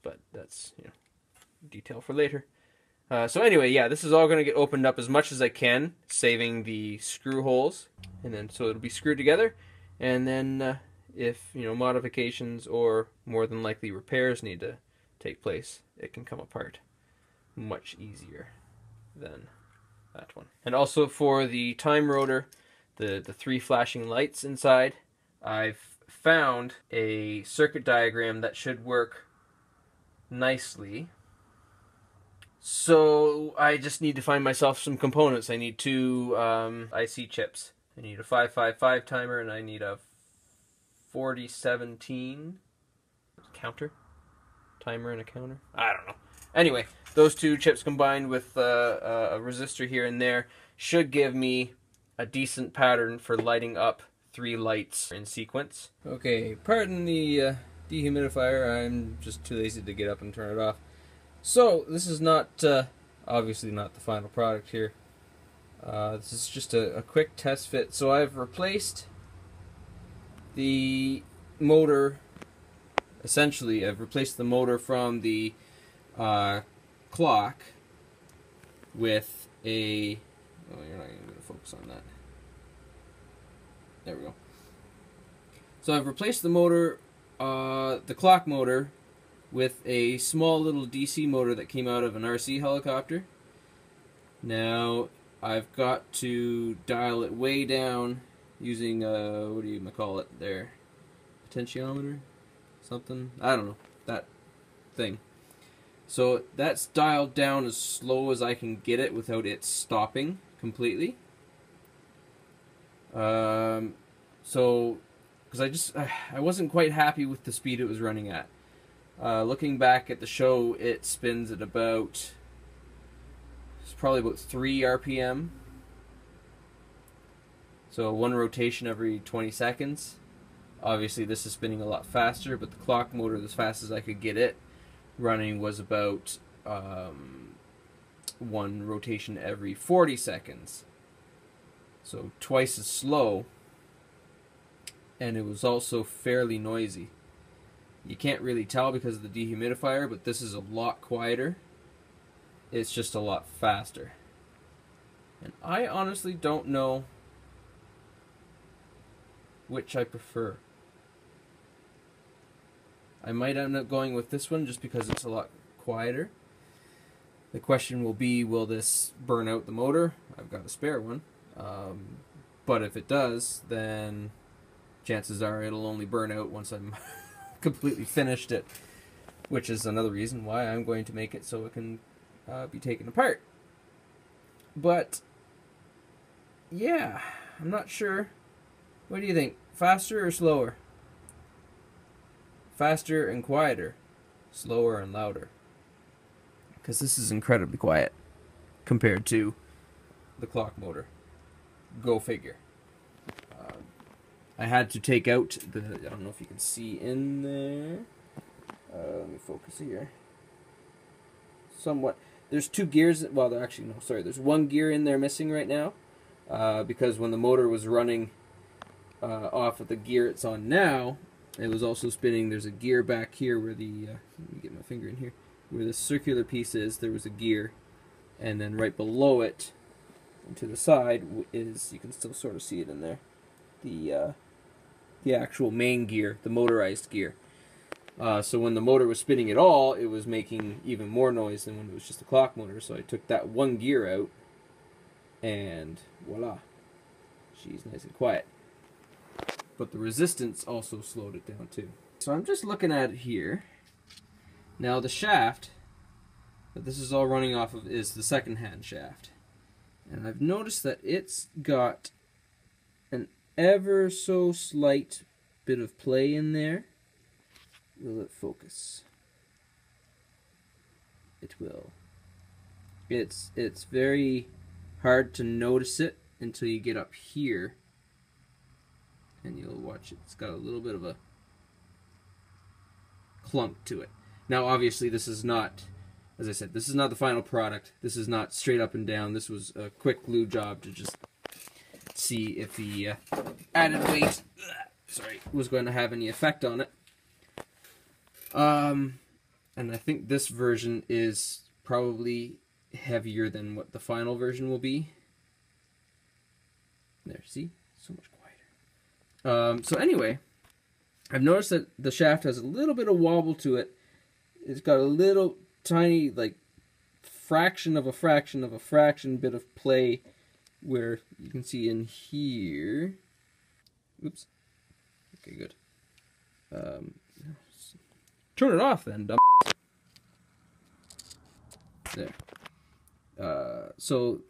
but that's, you know, detail for later. So anyway, yeah, this is all going to get opened up as much as I can, saving the screw holes, and then so it'll be screwed together, and then if, you know, modifications or more than likely repairs need to take place, it can come apart much easier than that one. And also for the time rotor, the 3 flashing lights inside, I've found a circuit diagram that should work nicely. So I just need to find myself some components. I need two IC chips. I need a 555 timer and I need a 4017 counter. Timer and a counter? I don't know. Anyway, those two chips combined with a resistor here and there should give me a decent pattern for lighting up 3 lights in sequence. Okay, pardon the dehumidifier. I'm just too lazy to get up and turn it off. So, this is not, obviously not the final product here. This is just a quick test fit. So I've replaced the motor, essentially I've replaced the motor from the clock with a, oh, you're not even going to focus on that. There we go. So I've replaced the motor, the clock motor, with a small little DC motor that came out of an RC helicopter. Now I've got to dial it way down using what do you call it there? Potentiometer? Something? I don't know. That thing. So that's dialed down as slow as I can get it without it stopping completely. So, because I wasn't quite happy with the speed it was running at. Looking back at the show, it spins at about, it's probably about 3 RPM. So 1 rotation every 20 seconds. Obviously this is spinning a lot faster, but the clock motor, as fast as I could get it running, was about 1 rotation every 40 seconds. So twice as slow, and it was also fairly noisy. You can't really tell because of the dehumidifier, but this is a lot quieter. It's just a lot faster. And I honestly don't know which I prefer. I might end up going with this one just because it's a lot quieter. The question will be, will this burn out the motor? I've got a spare one. But if it does, then chances are it'll only burn out once I'm completely finished it, which is another reason why I'm going to make it so it can be taken apart. But yeah, I'm not sure. What do you think? Faster or slower? Faster and quieter, slower and louder. Because this is incredibly quiet compared to the clock motor. Go figure. I had to take out the, I don't know if you can see in there. Let me focus here. Somewhat. There's 2 gears, well, actually, no, sorry. There's 1 gear in there missing right now. Because when the motor was running off of the gear it's on now, it was also spinning. There's a gear back here where the, let me get my finger in here, where the circular piece is, there was a gear. And then right below it, and to the side, is, you can still sort of see it in there, the actual main gear, the motorized gear. So when the motor was spinning at all, it was making even more noise than when it was just a clock motor. So I took that 1 gear out, and voila, she's nice and quiet. But the resistance also slowed it down too. So I'm just looking at it here. Now the shaft that this is all running off of is the second-hand shaft. And I've noticed that it's got an ever so slight bit of play in there. Will it focus? It will. It's very hard to notice it until you get up here. And you'll watch it. It's got a little bit of a clunk to it. Now obviously this is not, as I said, this is not the final product. This is not straight up and down. This was a quick glue job to just see if the added weight was going to have any effect on it. And I think this version is probably heavier than what the final version will be. There, see? So much quieter. So anyway, I've noticed that the shaft has a little bit of wobble to it. It's got a little tiny, like, fraction of a fraction bit of play where you can see in here. Oops. Okay, good. Turn it off then, dumb. There. So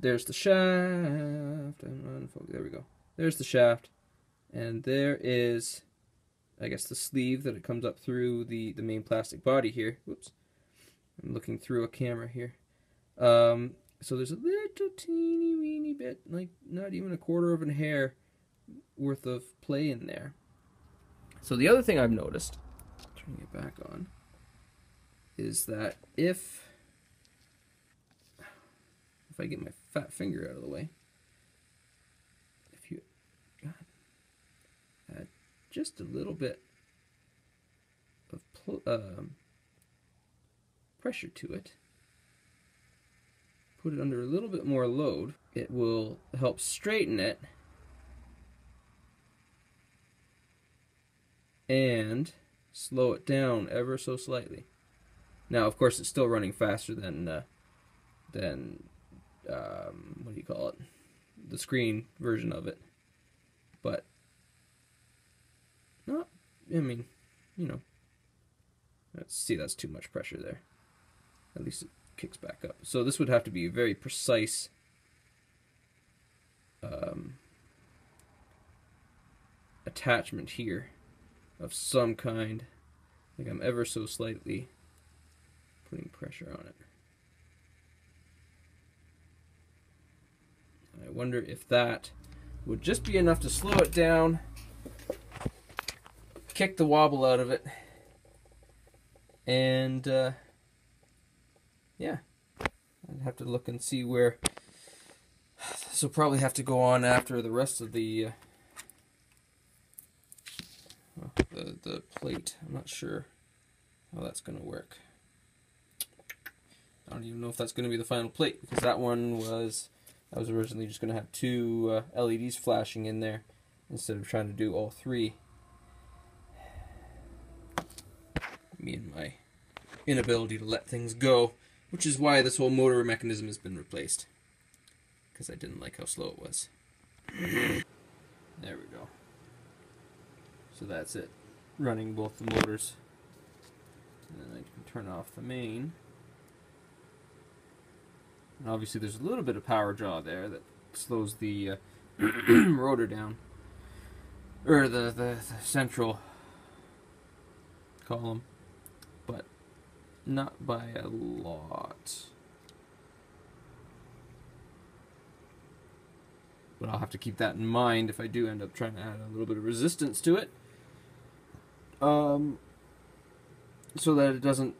there's the shaft. There we go. There's the shaft, and there is, I guess, the sleeve that it comes up through the main plastic body here. Whoops, I'm looking through a camera here. So there's a little teeny weeny bit, like not even a quarter of a hair worth of play in there. So the other thing I've noticed, turning it back on, is that if I get my fat finger out of the way, if you add just a little bit of pressure to it, put it under a little bit more load, it will help straighten it and slow it down ever so slightly. Now, of course, it's still running faster than what do you call it? The screen version of it. But, not, I mean, you know, let's see, that's too much pressure there. At least it kicks back up. So this would have to be a very precise attachment here of some kind. Like I'm ever so slightly putting pressure on it. I wonder if that would just be enough to slow it down, kick the wobble out of it, and yeah, I'd have to look and see where. So probably have to go on after the rest of the plate. I'm not sure how that's going to work. I don't even know if that's going to be the final plate, because that one was, I was originally just going to have two LEDs flashing in there instead of trying to do all three. Me and my inability to let things go, which is why this whole motor mechanism has been replaced, because I didn't like how slow it was. There we go. So that's it, running both the motors. And then I can turn off the main. And obviously there's a little bit of power draw there that slows the rotor down, or the central column, but not by a lot. But I'll have to keep that in mind if I do end up trying to add a little bit of resistance to it, so that it doesn't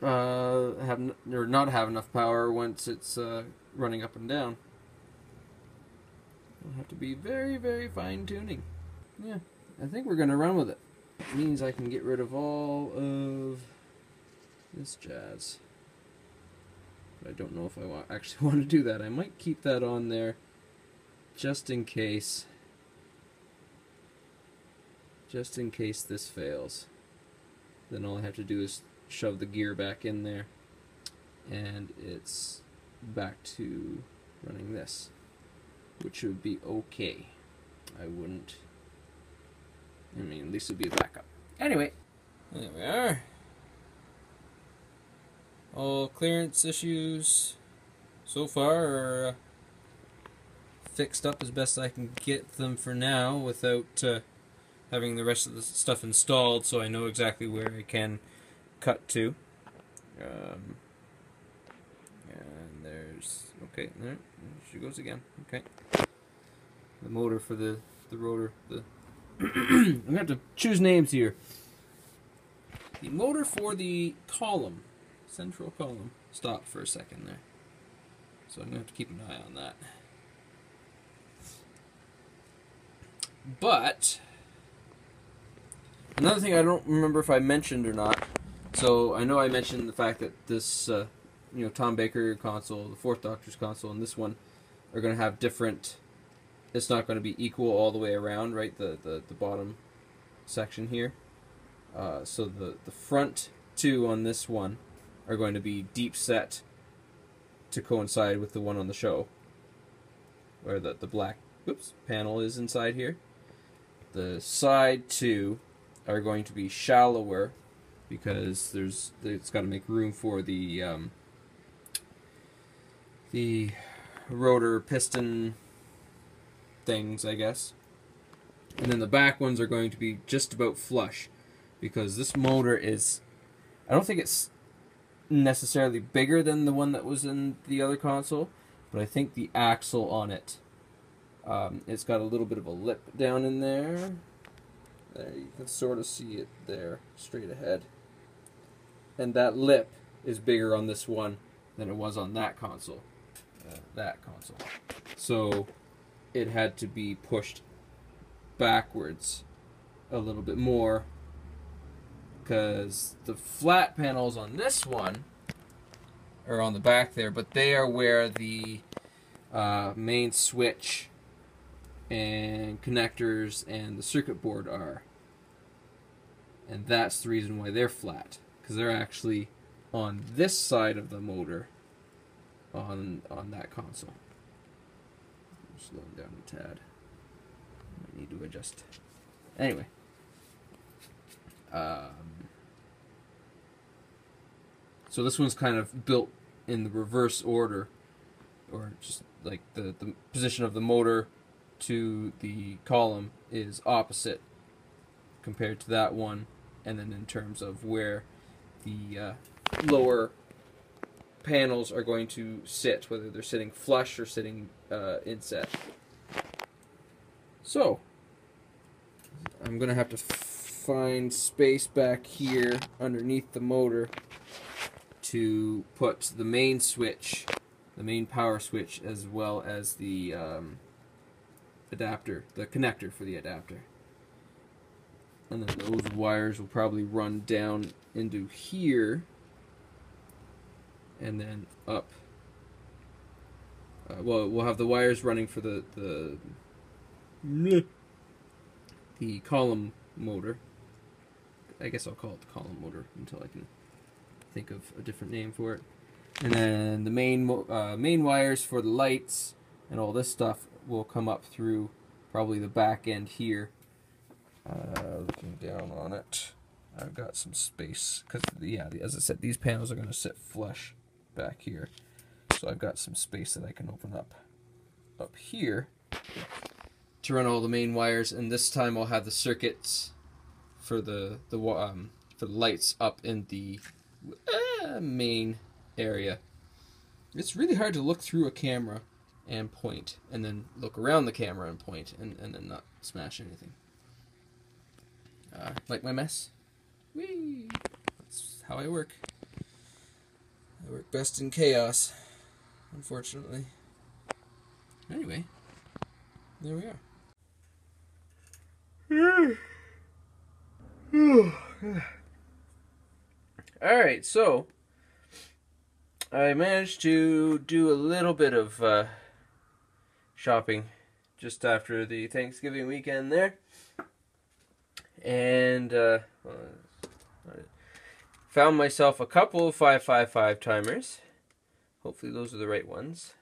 have or not have enough power once it's running up and down. It'll have to be very, very fine tuning. Yeah, I think we're gonna run with it. It means I can get rid of all of this jazz, but I don't know if I actually want to do that. I might keep that on there just in case. Just in case this fails. Then all I have to do is shove the gear back in there, and it's back to running this, which would be okay. I wouldn't, I mean, at least it would be a backup. Anyway, there we are. All clearance issues so far are fixed up as best I can get them for now, without having the rest of the stuff installed, so I know exactly where I can cut to. And there's, okay, there she goes again. Okay, the motor for the rotor. I'm gonna have to choose names here. The motor for the column, central column, stopped for a second there, so I'm gonna have to keep an eye on that. But another thing I don't remember if I mentioned or not. So I know I mentioned the fact that this, Tom Baker console, the Fourth Doctor's console, and this one are going to have different. It's not going to be equal all the way around, right? The bottom section here. So the front two on this one are going to be deep set to coincide with the one on the show, where the black panel is inside here. The side two are going to be shallower because it's got to make room for the rotor piston things, I guess. And then the back ones are going to be just about flush because this motor is, I don't think it's necessarily bigger than the one that was in the other console, but I think the axle on it, it's got a little bit of a lip down in there. There, you can sort of see it there, straight ahead. And that lip is bigger on this one than it was on that console. So it had to be pushed backwards a little bit more because the flat panels on this one are on the back there, but they are where the main switch and connectors and the circuit board are. And that's the reason why they're flat, because they're actually on this side of the motor on that console. I'm slowing down a tad. I need to adjust. Anyway. So this one's kind of built in the reverse order, or just like the position of the motor to the column is opposite compared to that one, and then in terms of where the lower panels are going to sit, whether they're sitting flush or sitting inset. So I'm gonna have to find space back here underneath the motor to put the main switch, the main power switch, as well as the adapter, the connector for the adapter. And then those wires will probably run down into here and then up. Well, we'll have the wires running for the column motor. I guess I'll call it the column motor until I can think of a different name for it. And then the main wires for the lights and all this stuff will come up through probably the back end here. Looking down on it, I've got some space because, yeah, as I said, these panels are going to sit flush back here, so I've got some space that I can open up here to run all the main wires. And this time I'll have the circuits for the lights up in the main area. It's really hard to look through a camera and point, and then look around the camera and point, and then not smash anything. Like my mess? Whee! That's how I work. I work best in chaos, unfortunately. Anyway, there we are. Alright, so I managed to do a little bit of shopping just after the Thanksgiving weekend there. And found myself a couple of 555 timers. Hopefully those are the right ones.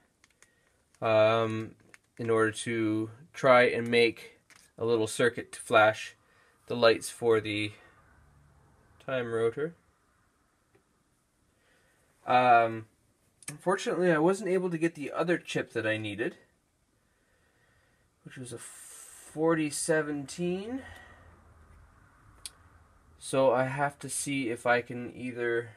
In order to try and make a little circuit to flash the lights for the time rotor. Unfortunately, I wasn't able to get the other chip that I needed, which was a 4017. So I have to see if I can either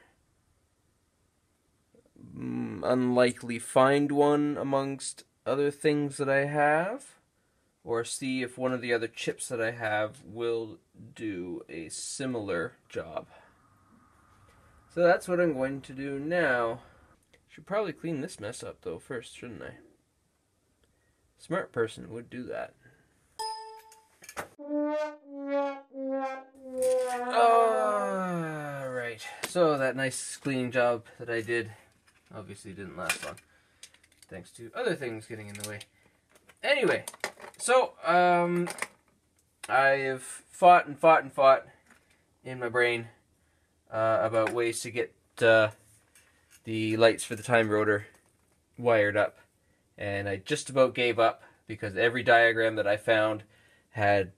unlikely find one amongst other things that I have, or see if one of the other chips that I have will do a similar job. So that's what I'm going to do now. Should probably clean this mess up though first, shouldn't I? Smart person would do that. Alright, so that nice cleaning job that I did obviously didn't last long, thanks to other things getting in the way. Anyway, so I have fought in my brain about ways to get the lights for the time rotor wired up, and I just about gave up because every diagram that I found had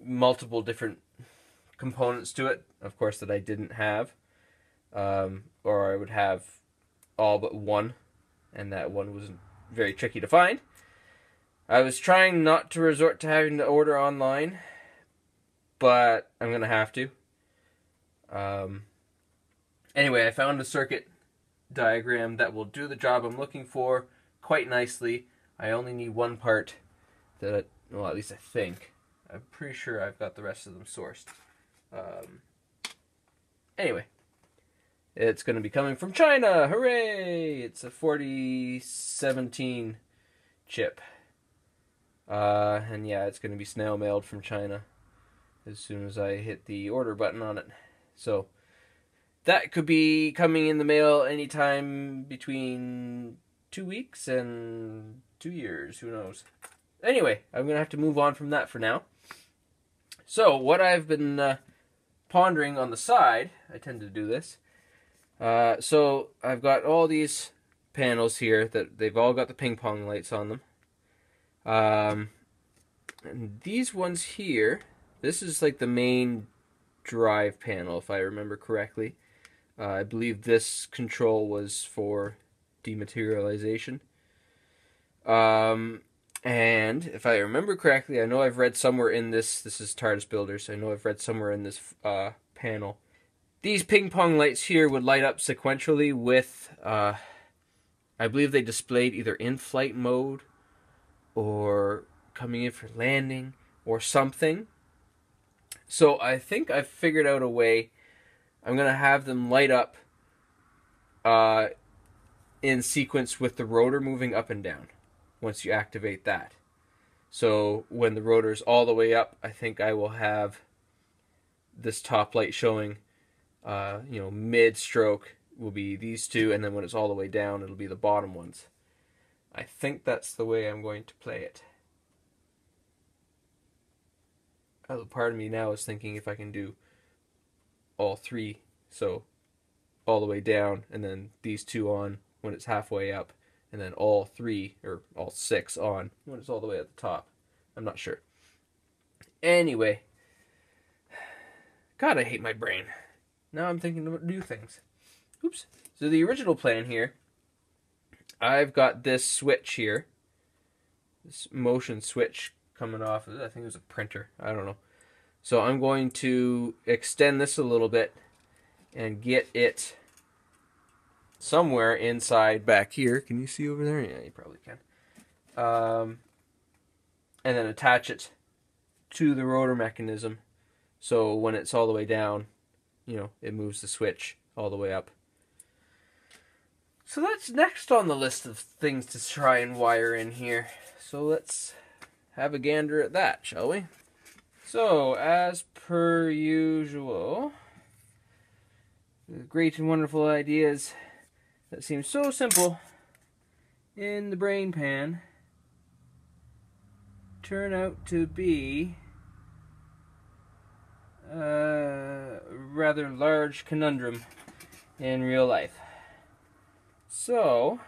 multiple different components to it, of course, that I didn't have. Or I would have all but one, and that one was very tricky to find. I was trying not to resort to having to order online, but I'm going to have to. Anyway, I found a circuit diagram that will do the job I'm looking for quite nicely. I only need one part that, well, at least I think. I'm pretty sure I've got the rest of them sourced. Anyway, it's going to be coming from China. Hooray! It's a 4017 chip. And yeah, it's going to be snail mailed from China as soon as I hit the order button on it. So that could be coming in the mail anytime between 2 weeks and 2 years. Who knows? Anyway, I'm going to have to move on from that for now. So what I've been pondering on the side, I tend to do this. So I've got all these panels here that they've all got the ping pong lights on them. And these ones here, this is like the main drive panel, if I remember correctly. I believe this control was for dematerialization. And if I remember correctly, I know I've read somewhere in this is tardisbuilders, I know I've read somewhere in this panel, these ping pong lights here would light up sequentially with, I believe they displayed either in-flight mode, or coming in for landing, or something. So I think I've figured out a way. I'm going to have them light up in sequence with the rotor moving up and down once you activate that. So when the rotor's all the way up, I think I will have this top light showing, mid-stroke will be these two, and then when it's all the way down, it'll be the bottom ones. I think that's the way I'm going to play it. A part of me now is thinking if I can do all three, so all the way down, and then these two on when it's halfway up, and then all three, or all six on when it's all the way at the top. I'm not sure. Anyway. God, I hate my brain. Now I'm thinking about new things. Oops. So the original plan here, I've got this switch here. This motion switch coming off. I think it was a printer. I don't know. So I'm going to extend this a little bit and get it somewhere inside back here. Can you see over there? Yeah, you probably can. And then attach it to the rotor mechanism. So when it's all the way down, it moves the switch all the way up. So that's next on the list of things to try and wire in here. So let's have a gander at that, shall we? So, as per usual, the great and wonderful ideas that seem so simple in the brain pan turn out to be a rather large conundrum in real life. So,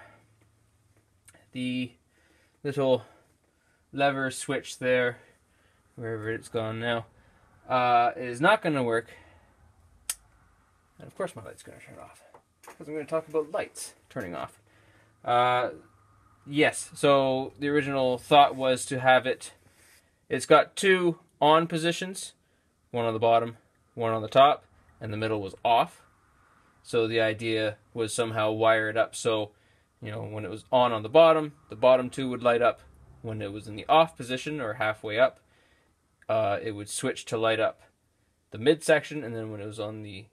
the little lever switch there, wherever it's gone now, is not going to work. And of course my light's going to turn off, because I'm going to talk about lights turning off. Yes, so the original thought was to have it's got two on positions, one on the bottom, one on the top, and the middle was off. So the idea was somehow wire it up so, when it was on the bottom two would light up. When it was in the off position, or halfway up, it would switch to light up the midsection, and then when it was on the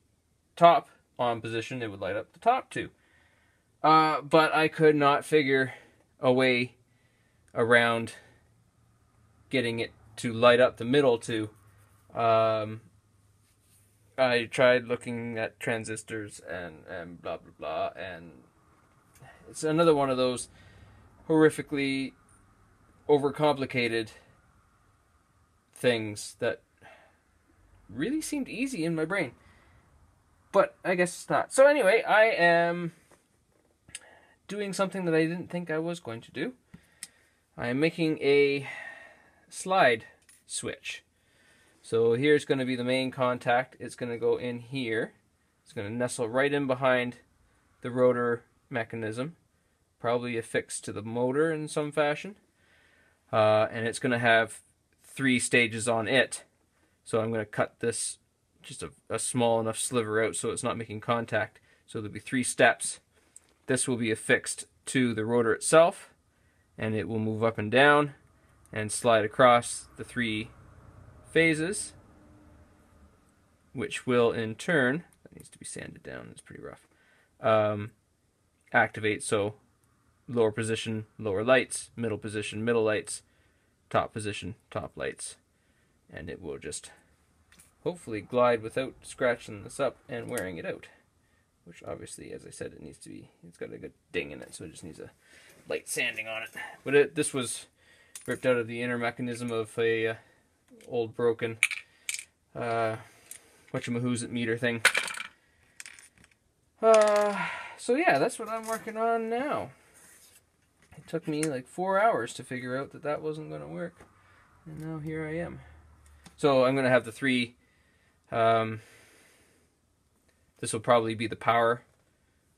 top on position, it would light up the top two. But I could not figure a way around getting it to light up the middle two. I tried looking at transistors and blah blah blah, and it's another one of those horrifically overcomplicated things that really seemed easy in my brain, but I guess it's not. So anyway, I am doing something that I didn't think I was going to do. I am making a slide switch. So here's going to be the main contact. It's going to go in here. It's going to nestle right in behind the rotor mechanism, probably affixed to the motor in some fashion. And it's going to have 3 stages on it. So I'm going to cut this just a small enough sliver out so it's not making contact. So there'll be 3 steps. This will be affixed to the rotor itself, and it will move up and down and slide across the 3 phases, which will in turn, that needs to be sanded down, it's pretty rough, activate. So lower position, lower lights, middle position, middle lights, top position, top lights, and it will just hopefully glide without scratching this up and wearing it out, which obviously, as I said, it needs to be, it's got a good ding in it, so it just needs a light sanding on it. But this was ripped out of the inner mechanism of a old broken whatchamahoo's meter thing. So yeah, that's what I'm working on now. It took me like 4 hours to figure out that that wasn't going to work, and now here I am. So I'm going to have the 3, this will probably be the power,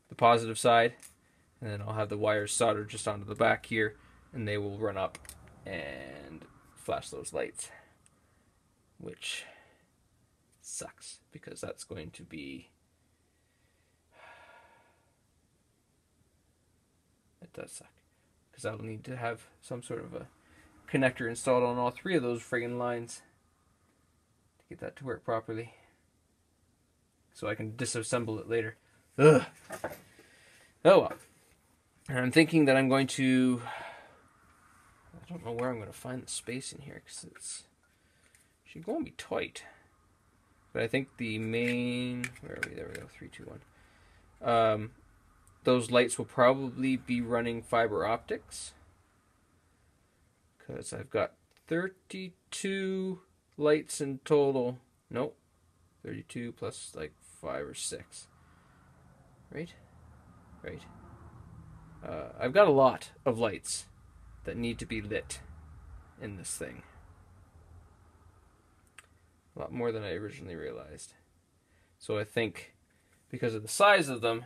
the positive side, and then I'll have the wires soldered just onto the back here, and they will run up and flash those lights, which sucks because that's going to be, it does suck because I'll need to have some sort of a connector installed on all 3 of those friggin' lines to get that to work properly, so I can disassemble it later. Ugh. Oh well. And I'm thinking that I'm going to, I don't know where I'm going to find the space in here because it's she's going to be tight. But I think the main, where are we? There we go. 3, 2, 1. Those lights will probably be running fiber optics because I've got 32 lights in total. Nope, 32 plus like 5 or 6. Right? Right. I've got a lot of lights that need to be lit in this thing. A lot more than I originally realized. So I think because of the size of them,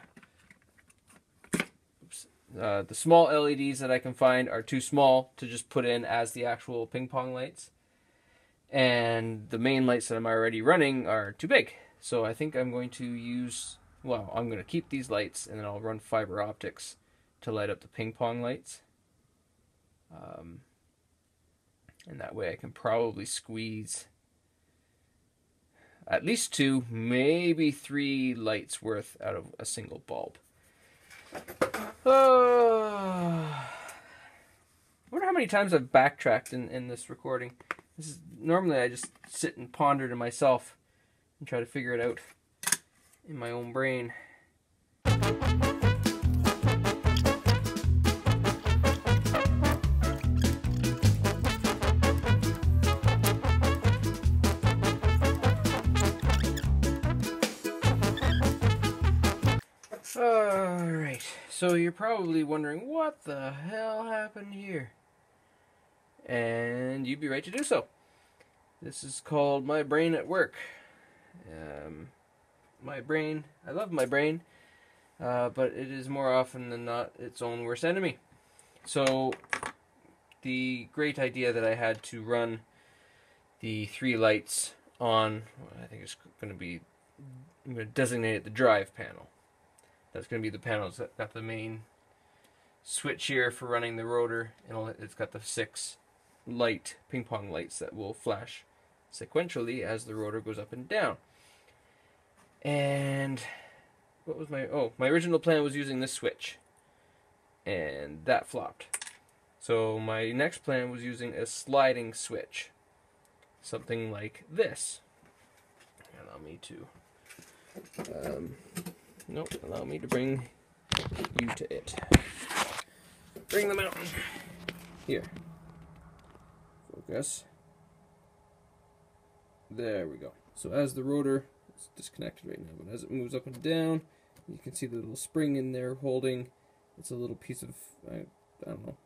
the small LEDs that I can find are too small to just put in as the actual ping pong lights. And the main lights that I'm already running are too big. So I think I'm going to use, well, I'm going to keep these lights and then I'll run fiber optics to light up the ping pong lights. And that way I can probably squeeze at least 2, maybe 3 lights worth out of a single bulb. I wonder how many times I've backtracked in this recording. This is normally I just sit and ponder to myself and try to figure it out in my own brain. Alright, so you're probably wondering what the hell happened here. And you'd be right to do so. This is called my brain at work. My brain, I love my brain, but it is more often than not its own worst enemy. So the great idea that I had to run the 3 lights on, I think it's going to be, I'm going to designate it the drive panel. That's going to be the panels that got the main switch here for running the rotor, and it's got the 6 light ping pong lights that will flash sequentially as the rotor goes up and down. And what was my original plan was using this switch, and that flopped. So my next plan was using a sliding switch, something like this. Allow me to allow me to bring you to it. Bring the mountain. Here. Focus. There we go. So as the rotor, it's disconnected right now, but as it moves up and down, you can see the little spring in there holding. It's a little piece of, I don't know,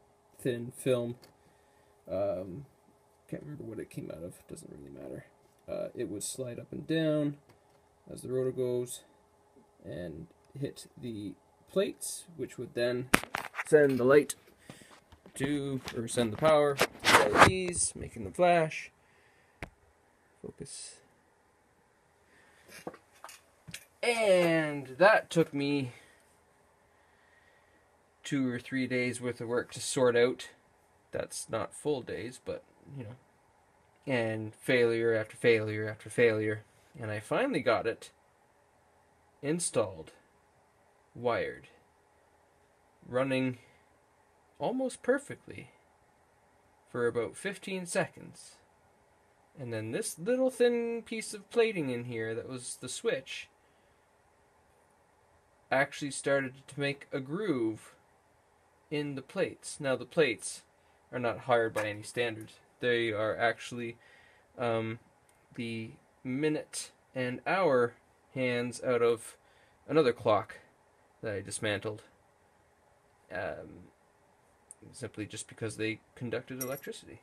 thin film. Can't remember what it came out of. Doesn't really matter. it would slide up and down as the rotor goes and hit the plates, which would then send the light to, or send the power to the LEDs, making them flash. Focus. And that took me 2 or 3 days worth of work to sort out. That's not full days, but, you know. And failure after failure after failure. And I finally got it installed, wired, running almost perfectly for about 15 seconds. And then this little thin piece of plating in here that was the switch actually started to make a groove in the plates. Now the plates are not hard by any standards. They are actually the minute and hour hands out of another clock that I dismantled. Simply just because they conducted electricity.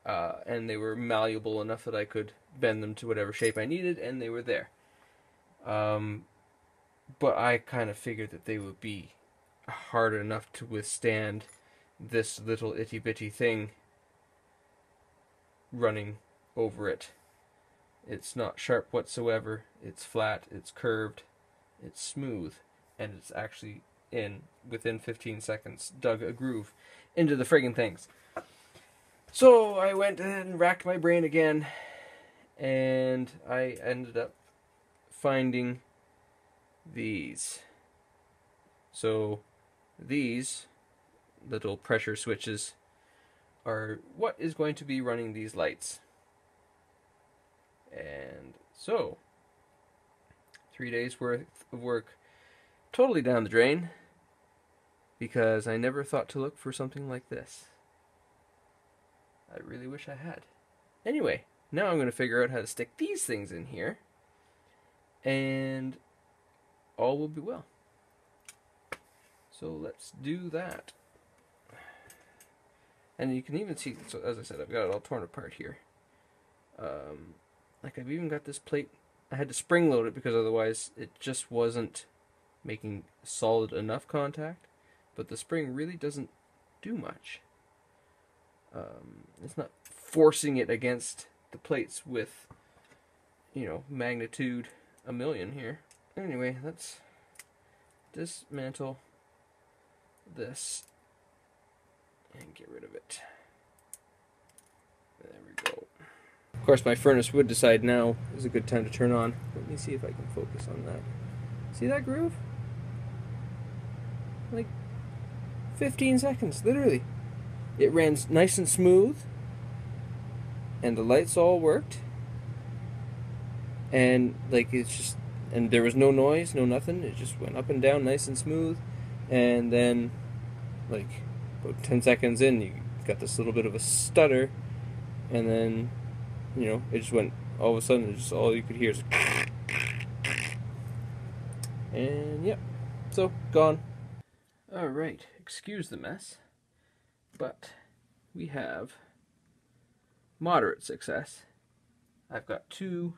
And they were malleable enough that I could bend them to whatever shape I needed, and they were there. But I kind of figured that they would be hard enough to withstand this little itty-bitty thing running over it. It's not sharp whatsoever, it's flat, it's curved, it's smooth, and it's actually within 15 seconds, dug a groove into the friggin' things. So I went and racked my brain again, and I ended up finding these. So these little pressure switches are what is going to be running these lights. And so 3 days worth of work totally down the drain, because I never thought to look for something like this. I really wish I had. Anyway, now I'm going to figure out how to stick these things in here, and all will be well. So let's do that. And you can even see, so as I said, I've got it all torn apart here. Like I've even got this plate, I had to spring load it because otherwise it just wasn't making solid enough contact. But the spring really doesn't do much. It's not forcing it against the plates with, you know, magnitude 1,000,000 here. Anyway, let's dismantle this and get rid of it. There we go. Of course, my furnace would decide now is a good time to turn on. Let me see if I can focus on that. See that groove? Like 15 seconds, literally. It ran nice and smooth, and the lights all worked, and like it's just, and there was no noise, no nothing. It just went up and down nice and smooth, and then like about 10 seconds in, you got this little bit of a stutter, and then, you know, it just went, all of a sudden, it's just all you could hear is and yep, so gone. Alright, excuse the mess, but we have moderate success. I've got 2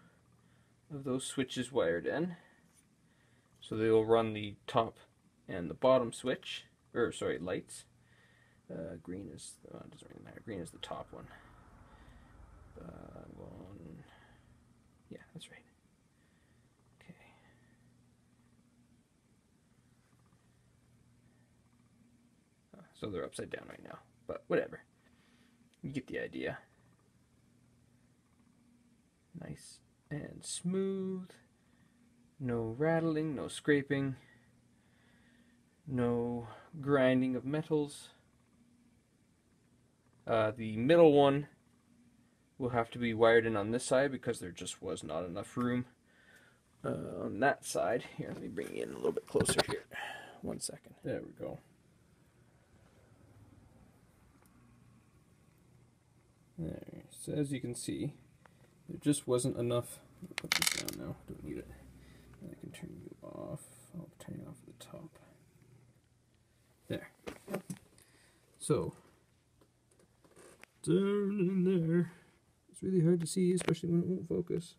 of those switches wired in, so they will run the top and the bottom switch, or sorry, lights. Green is, it doesn't really matter, green is the top one. Yeah, that's right. Okay. So they're upside down right now, but whatever. You get the idea. Nice and smooth. No rattling, no scraping, no grinding of metals. The middle one will have to be wired in on this side because there just was not enough room on that side. Here, let me bring you in a little bit closer here. 1 second. There we go. There. So as you can see, there just wasn't enough. I'll put this down now. Don't need it. And I can turn you off. I'll turn you off at the top. There. So down in there, It's really hard to see, especially when it won't focus.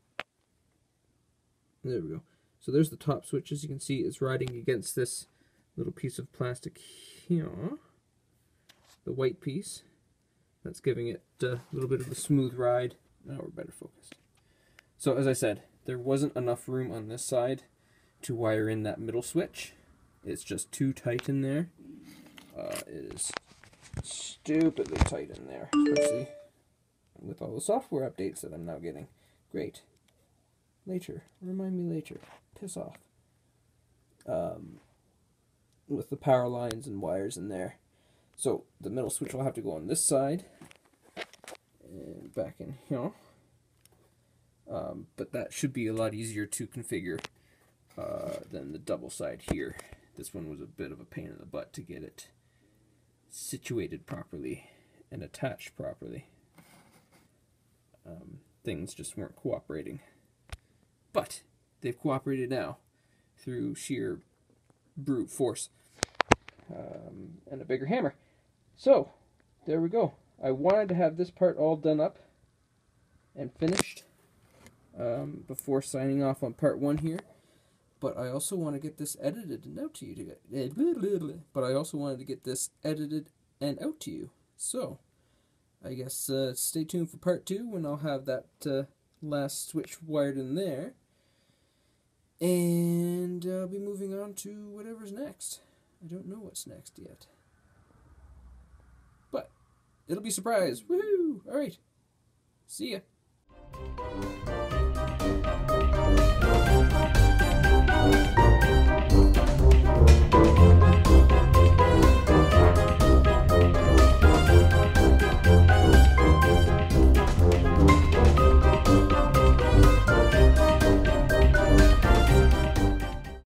There we go. So there's the top switch. As you can see, it's riding against this little piece of plastic here. The white piece. That's giving it a little bit of a smooth ride. Now we're better focused. So as I said, there wasn't enough room on this side to wire in that middle switch. It's just too tight in there. It is stupidly tight in there, especially with all the software updates that I'm now getting. Great. Later. Remind me later. Piss off. With the power lines and wires in there. So the middle switch will have to go on this side and back in here. But that should be a lot easier to configure than the double side here. This one was a bit of a pain in the butt to get it situated properly and attached properly. Things just weren't cooperating. But they've cooperated now through sheer brute force and a bigger hammer. So, there we go. I wanted to have this part all done up and finished before signing off on part 1 here. But I also want to get this edited and out to you. But I also wanted to get this edited and out to you. So, I guess stay tuned for part 2 when I'll have that last switch wired in there. And I'll be moving on to whatever's next. I don't know what's next yet. But it'll be a surprise. Woohoo! Alright. See ya.